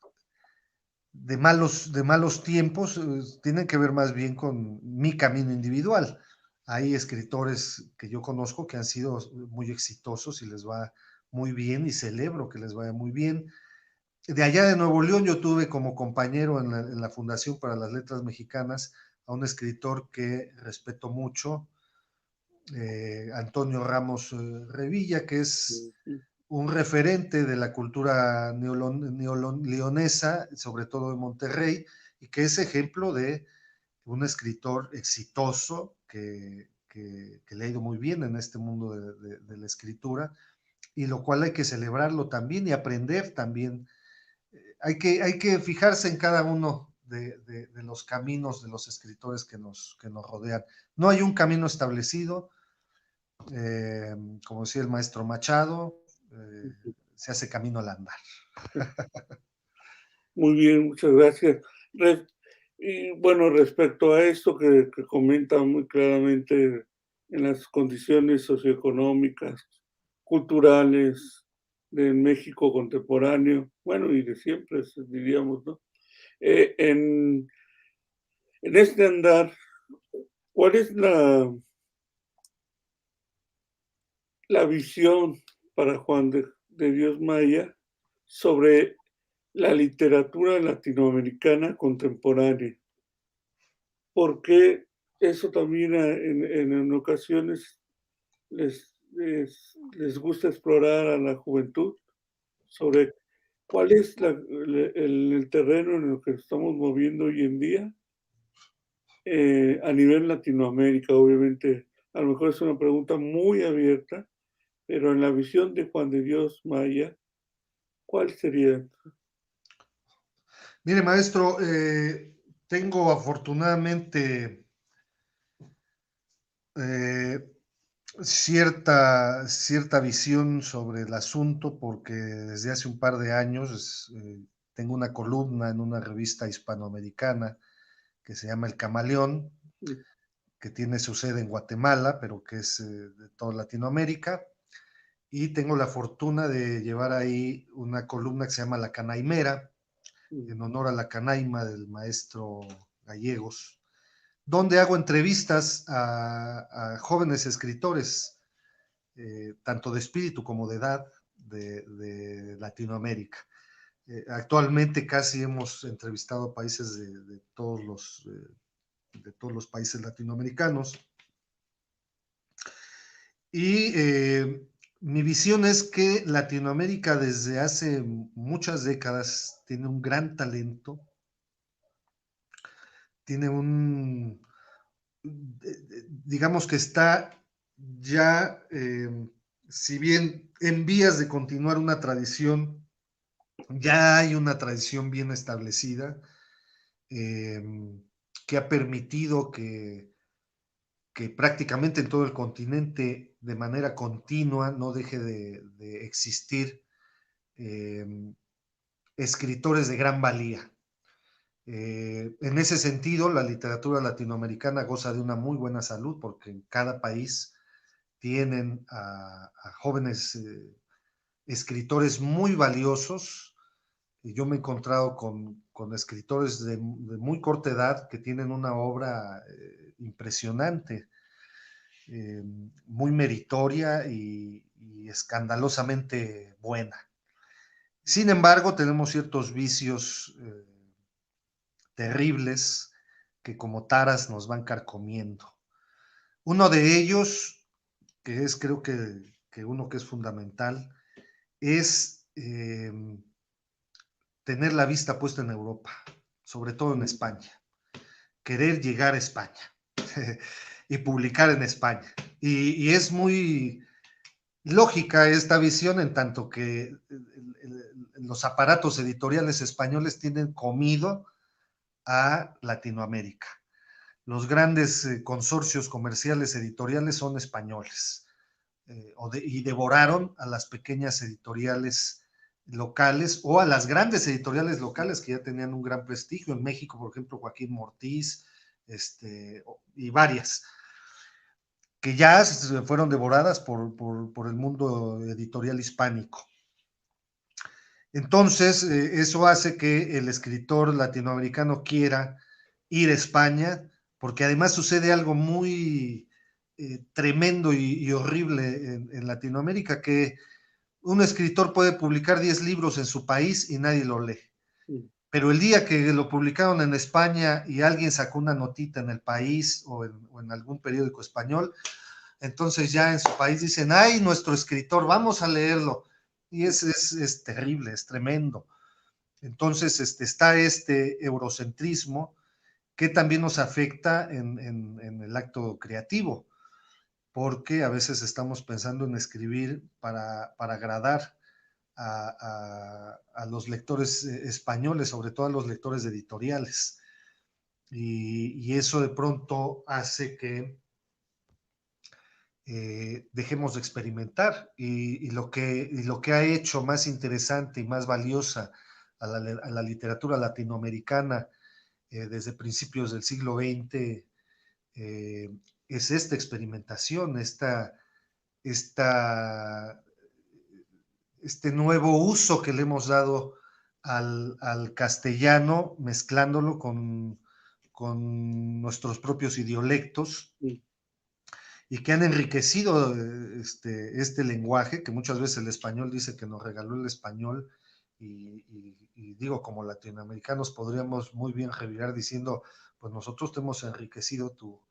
de malos tiempos, tienen que ver más bien con mi camino individual. Hay escritores que yo conozco que han sido muy exitosos y les va muy bien y celebro que les vaya muy bien. De allá de Nuevo León yo tuve como compañero en la Fundación para las Letras Mexicanas a un escritor que respeto mucho, Antonio Ramos Revilla, que es un referente de la cultura neoleonesa, sobre todo de Monterrey, y que es ejemplo de un escritor exitoso que le ha ido muy bien en este mundo de la escritura, y lo cual hay que celebrarlo también y aprender también. Hay que fijarse en cada uno de los caminos de los escritores que nos rodean. No hay un camino establecido, eh, como decía el maestro Machado, se hace camino al andar. Muy bien, muchas gracias. Y bueno, respecto a esto que comenta muy claramente en las condiciones socioeconómicas, culturales del México contemporáneo, bueno, y de siempre, diríamos, ¿no? En este andar, ¿cuál es la visión para Juan de Dios Maya sobre la literatura latinoamericana contemporánea? Porque eso también en ocasiones les gusta explorar a la juventud sobre cuál es el terreno en el que estamos moviendo hoy en día a nivel Latinoamérica. Obviamente, a lo mejor es una pregunta muy abierta, pero en la visión de Juan de Dios Maya, ¿cuál sería? Mire, maestro, tengo afortunadamente eh, cierta visión sobre el asunto porque desde hace un par de años tengo una columna en una revista hispanoamericana que se llama El Camaleón, que tiene su sede en Guatemala, pero que es de toda Latinoamérica. Y tengo la fortuna de llevar ahí una columna que se llama La Canaimera, en honor a la canaima del maestro Gallegos, donde hago entrevistas a jóvenes escritores, tanto de espíritu como de edad, de Latinoamérica. Actualmente casi hemos entrevistado a países de todos los países latinoamericanos. Y mi visión es que Latinoamérica desde hace muchas décadas tiene un gran talento, tiene digamos que está ya, si bien en vías de continuar una tradición, ya hay una tradición bien establecida, que ha permitido que prácticamente en todo el continente, de manera continua, no deje de existir escritores de gran valía. En ese sentido, la literatura latinoamericana goza de una muy buena salud porque en cada país tienen a jóvenes escritores muy valiosos. Y yo me he encontrado con escritores de muy corta edad que tienen una obra impresionante, muy meritoria y escandalosamente buena. Sin embargo, tenemos ciertos vicios terribles que como taras nos van carcomiendo. Uno de ellos, que es creo que uno que es fundamental, es tener la vista puesta en Europa, sobre todo en España, querer llegar a España y publicar en España. Y es muy lógica esta visión en tanto que los aparatos editoriales españoles tienen comido a Latinoamérica. Los grandes consorcios comerciales editoriales son españoles y devoraron a las pequeñas editoriales locales o a las grandes editoriales locales que ya tenían un gran prestigio. En México, por ejemplo, Joaquín Mortiz y varias, que ya fueron devoradas por el mundo editorial hispánico. Entonces, eso hace que el escritor latinoamericano quiera ir a España, porque además sucede algo muy tremendo y horrible en Latinoamérica, que un escritor puede publicar 10 libros en su país y nadie lo lee. Pero el día que lo publicaron en España y alguien sacó una notita en El País o en algún periódico español, entonces ya en su país dicen, ay, nuestro escritor, vamos a leerlo. Y es terrible, es tremendo. Entonces está este eurocentrismo que también nos afecta en el acto creativo, porque a veces estamos pensando en escribir para agradar a los lectores españoles, sobre todo a los lectores editoriales. Y eso de pronto hace que dejemos de experimentar y lo que ha hecho más interesante y más valiosa a la literatura latinoamericana desde principios del siglo XX es esta experimentación, este nuevo uso que le hemos dado al castellano, mezclándolo con nuestros propios idiolectos. Sí. Y que han enriquecido este lenguaje, que muchas veces el español dice que nos regaló el español, y digo, como latinoamericanos podríamos muy bien revirar diciendo, pues nosotros te hemos enriquecido tu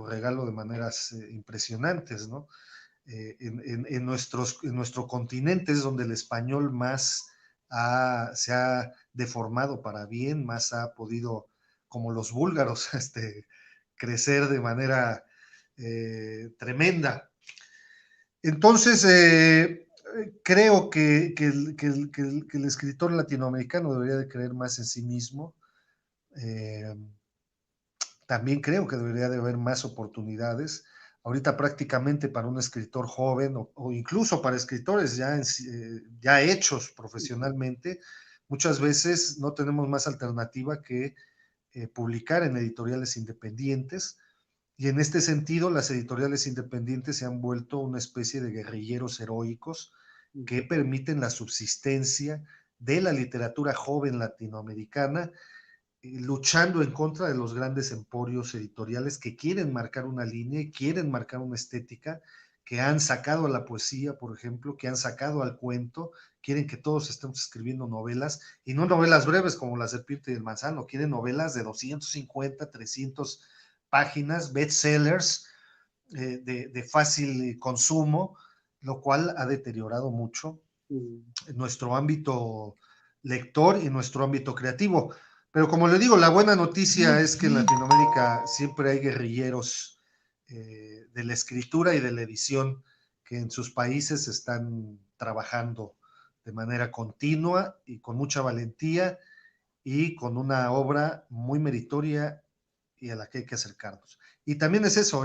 regalo de maneras impresionantes, ¿no? En nuestro continente es donde el español más se ha deformado para bien, más ha podido, como los búlgaros, crecer de manera tremenda. Entonces, creo que el escritor latinoamericano debería de creer más en sí mismo. También creo que debería de haber más oportunidades. Ahorita prácticamente para un escritor joven o incluso para escritores ya hechos profesionalmente, muchas veces no tenemos más alternativa que publicar en editoriales independientes. Y en este sentido, las editoriales independientes se han vuelto una especie de guerrilleros heroicos que permiten la subsistencia de la literatura joven latinoamericana, luchando en contra de los grandes emporios editoriales que quieren marcar una línea y quieren marcar una estética, que han sacado a la poesía, por ejemplo, que han sacado al cuento, quieren que todos estemos escribiendo novelas, y no novelas breves como La serpiente y el manzano, quieren novelas de 250, 300 páginas, bestsellers de fácil consumo, lo cual ha deteriorado mucho nuestro ámbito lector y nuestro ámbito creativo. Pero como le digo, la buena noticia es que en Latinoamérica siempre hay guerrilleros de la escritura y de la edición que en sus países están trabajando de manera continua y con mucha valentía y con una obra muy meritoria y a la que hay que acercarnos. Y también es eso,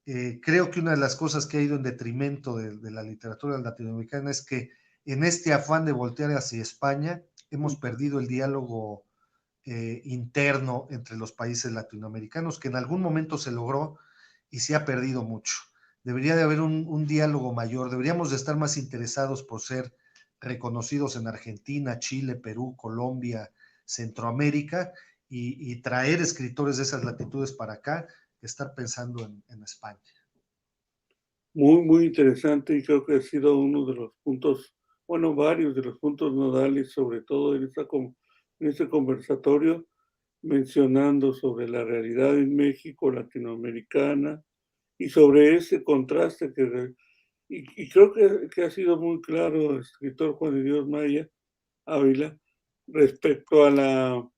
creo que una de las cosas que ha ido en detrimento de la literatura latinoamericana es que en este afán de voltear hacia España hemos perdido el diálogo interno entre los países latinoamericanos, que en algún momento se logró y se ha perdido mucho. Debería de haber un diálogo mayor, deberíamos de estar más interesados por ser reconocidos en Argentina, Chile, Perú, Colombia, Centroamérica, y traer escritores de esas latitudes para acá, que estar pensando en España. Muy, muy interesante, y creo que ha sido uno de los puntos, bueno, varios de los puntos nodales, sobre todo en este conversatorio, mencionando sobre la realidad en México, latinoamericana, y sobre ese contraste y creo que ha sido muy claro el escritor Juan de Dios Maya Ávila respecto a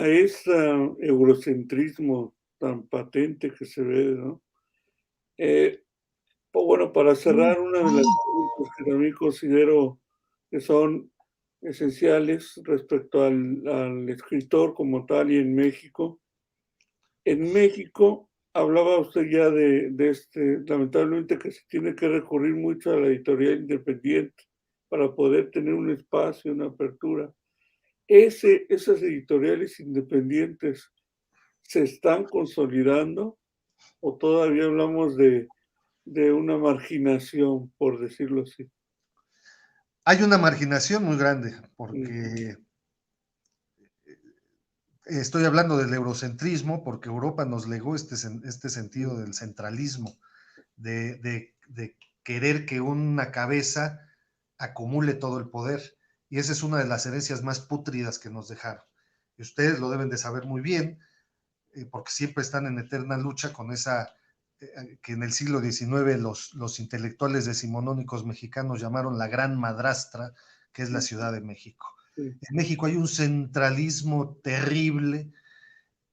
ese eurocentrismo tan patente que se ve, ¿no? Bueno, para cerrar, una de las preguntas que también considero que son esenciales respecto al escritor como tal y en México. En México, hablaba usted ya lamentablemente que se tiene que recurrir mucho a la editorial independiente para poder tener un espacio, una apertura. Esas editoriales independientes se están consolidando o todavía hablamos de una marginación, por decirlo así. Hay una marginación muy grande, porque estoy hablando del eurocentrismo, porque Europa nos legó este sentido del centralismo, de querer que una cabeza acumule todo el poder. Y esa es una de las herencias más pútridas que nos dejaron. Y ustedes lo deben de saber muy bien, porque siempre están en eterna lucha con esa que en el siglo XIX los intelectuales decimonónicos mexicanos llamaron la gran madrastra, que es la Ciudad de México. En México hay un centralismo terrible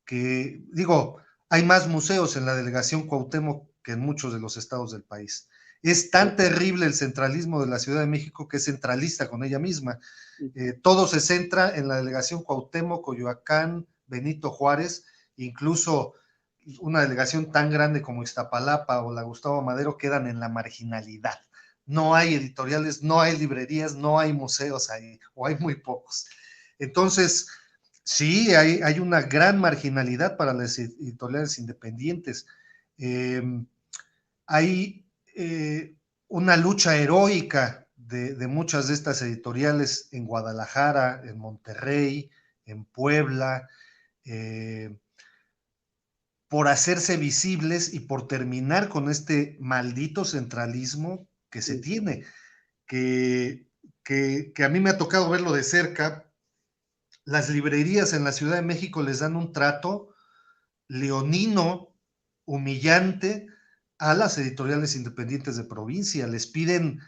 que, digo, hay más museos en la delegación Cuauhtémoc que en muchos de los estados del país. Es tan terrible el centralismo de la Ciudad de México que es centralista con ella misma. Todo se centra en la delegación Cuauhtémoc, Coyoacán, Benito Juárez, incluso una delegación tan grande como Iztapalapa o la Gustavo Madero quedan en la marginalidad. No hay editoriales, no hay librerías, no hay museos ahí, o hay muy pocos. Entonces, sí, hay una gran marginalidad para las editoriales independientes. Hay una lucha heroica de muchas de estas editoriales en Guadalajara, en Monterrey, en Puebla, por hacerse visibles y por terminar con este maldito centralismo que se tiene, que a mí me ha tocado verlo de cerca. Las librerías en la Ciudad de México les dan un trato leonino, humillante a las editoriales independientes de provincia. Les piden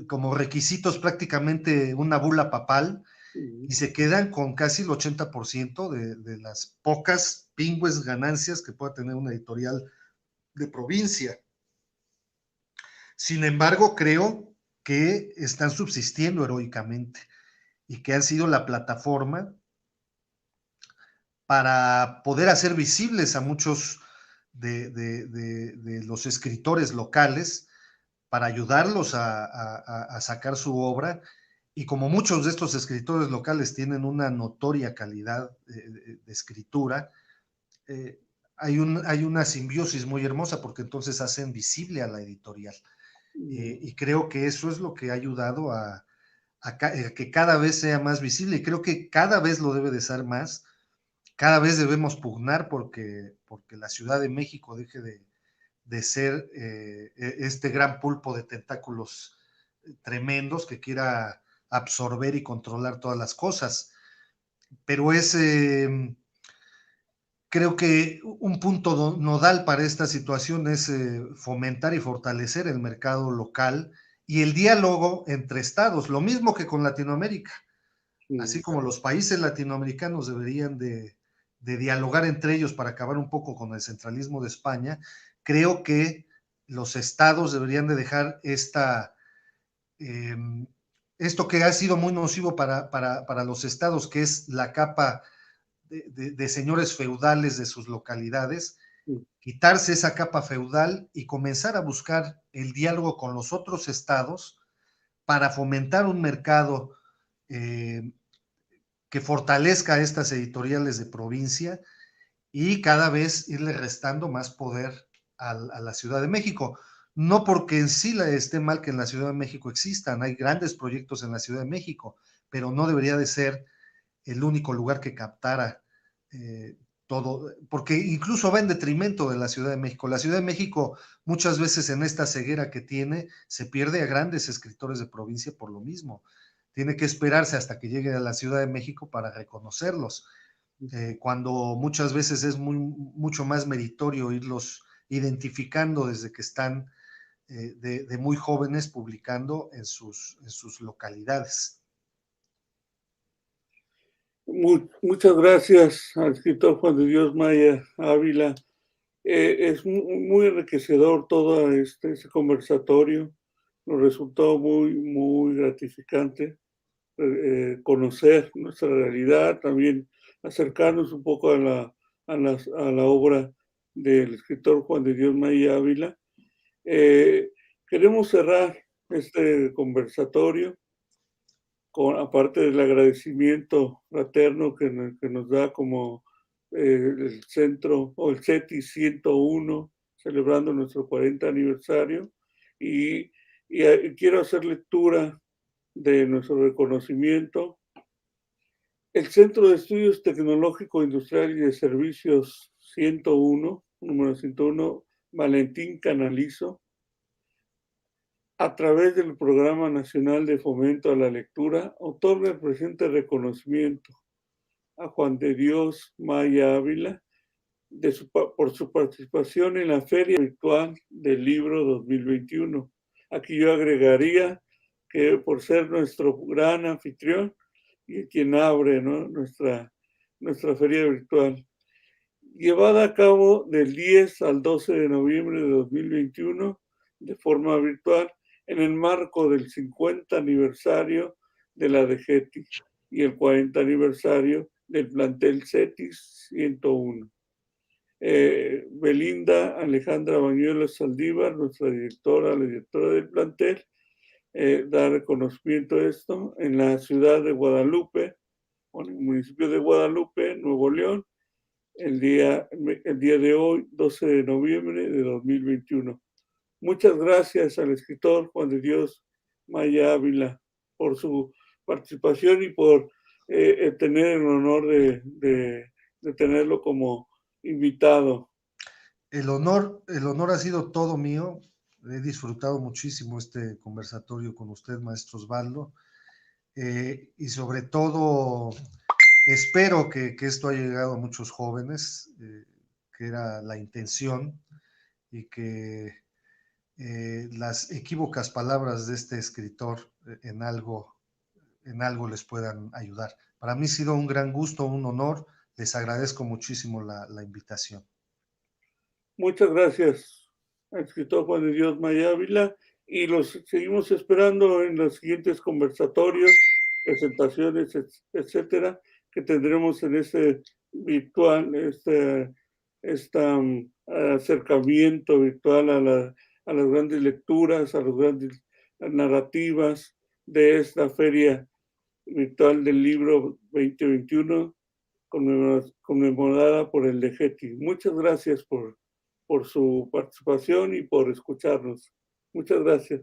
como requisitos prácticamente una bula papal y se quedan con casi el 80% de las pocas pingües ganancias que pueda tener una editorial de provincia. Sin embargo, creo que están subsistiendo heroicamente y que han sido la plataforma para poder hacer visibles a muchos de los escritores locales, para ayudarlos a sacar su obra. Y como muchos de estos escritores locales tienen una notoria calidad de escritura, hay una simbiosis muy hermosa, porque entonces hacen visible a la editorial. Y creo que eso es lo que ha ayudado a que cada vez sea más visible, y creo que cada vez lo debe de ser más. Cada vez debemos pugnar porque la Ciudad de México deje de ser este gran pulpo de tentáculos tremendos que quiera absorber y controlar todas las cosas. Pero creo que un punto nodal para esta situación es fomentar y fortalecer el mercado local y el diálogo entre estados, lo mismo que con Latinoamérica. así como los países latinoamericanos deberían de dialogar entre ellos para acabar un poco con el centralismo de España, creo que los estados deberían de dejar eh, esto que ha sido muy nocivo para los estados, que es la capa de señores feudales de sus localidades, quitarse esa capa feudal y comenzar a buscar el diálogo con los otros estados para fomentar un mercado que fortalezca estas editoriales de provincia y cada vez irle restando más poder a la Ciudad de México. No porque en sí esté mal que en la Ciudad de México existan, hay grandes proyectos en la Ciudad de México, pero no debería de ser el único lugar que captara todo, porque incluso va en detrimento de la Ciudad de México. La Ciudad de México muchas veces en esta ceguera que tiene se pierde a grandes escritores de provincia por lo mismo. Tiene que esperarse hasta que llegue a la Ciudad de México para reconocerlos, cuando muchas veces es mucho más meritorio irlos identificando desde que están de muy jóvenes publicando en sus localidades. Muchas gracias al escritor Juan de Dios Maya Ávila. Es muy enriquecedor todo este conversatorio. Nos resultó muy gratificante conocer nuestra realidad, también acercarnos un poco a la obra del escritor Juan de Dios Maya Ávila. Queremos cerrar este conversatorio aparte del agradecimiento fraterno que nos da como el centro o el CETI 101, celebrando nuestro 40 aniversario, y quiero hacer lectura de nuestro reconocimiento. El Centro de Estudios Tecnológico, Industrial y de Servicios 101, número 101, Valentín Canalizo, a través del Programa Nacional de Fomento a la Lectura, otorga el presente reconocimiento a Juan de Dios Maya Ávila por su participación en la Feria Virtual del Libro 2021. Aquí yo agregaría que por ser nuestro gran anfitrión y quien abre, ¿no?, nuestra feria virtual, llevada a cabo del 10 al 12 de noviembre de 2021 de forma virtual, en el marco del 50 aniversario de la DGETI y el 40 aniversario del plantel CETIS 101. Belinda Alejandra Bañuelos Saldívar, nuestra directora, la directora del plantel, da reconocimiento a esto en la ciudad de Guadalupe, o en el municipio de Guadalupe, Nuevo León, el día de hoy, 12 de noviembre de 2021. Muchas gracias al escritor Juan de Dios Maya Ávila por su participación y por tener el honor de tenerlo como invitado. El honor ha sido todo mío. He disfrutado muchísimo este conversatorio con usted, maestro Osvaldo, y sobre todo espero que esto haya llegado a muchos jóvenes, que era la intención, y que las equívocas palabras de este escritor en algo les puedan ayudar. Para mí ha sido un gran gusto, un honor. Les agradezco muchísimo la invitación. Muchas gracias, escritor Juan de Dios Maya Ávila, y los seguimos esperando en los siguientes conversatorios, presentaciones, etcétera, que tendremos en este virtual, acercamiento virtual a las grandes lecturas, a las grandes narrativas de esta feria virtual del libro 2021, conmemorada por el DGETI. Muchas gracias por su participación y por escucharnos. Muchas gracias.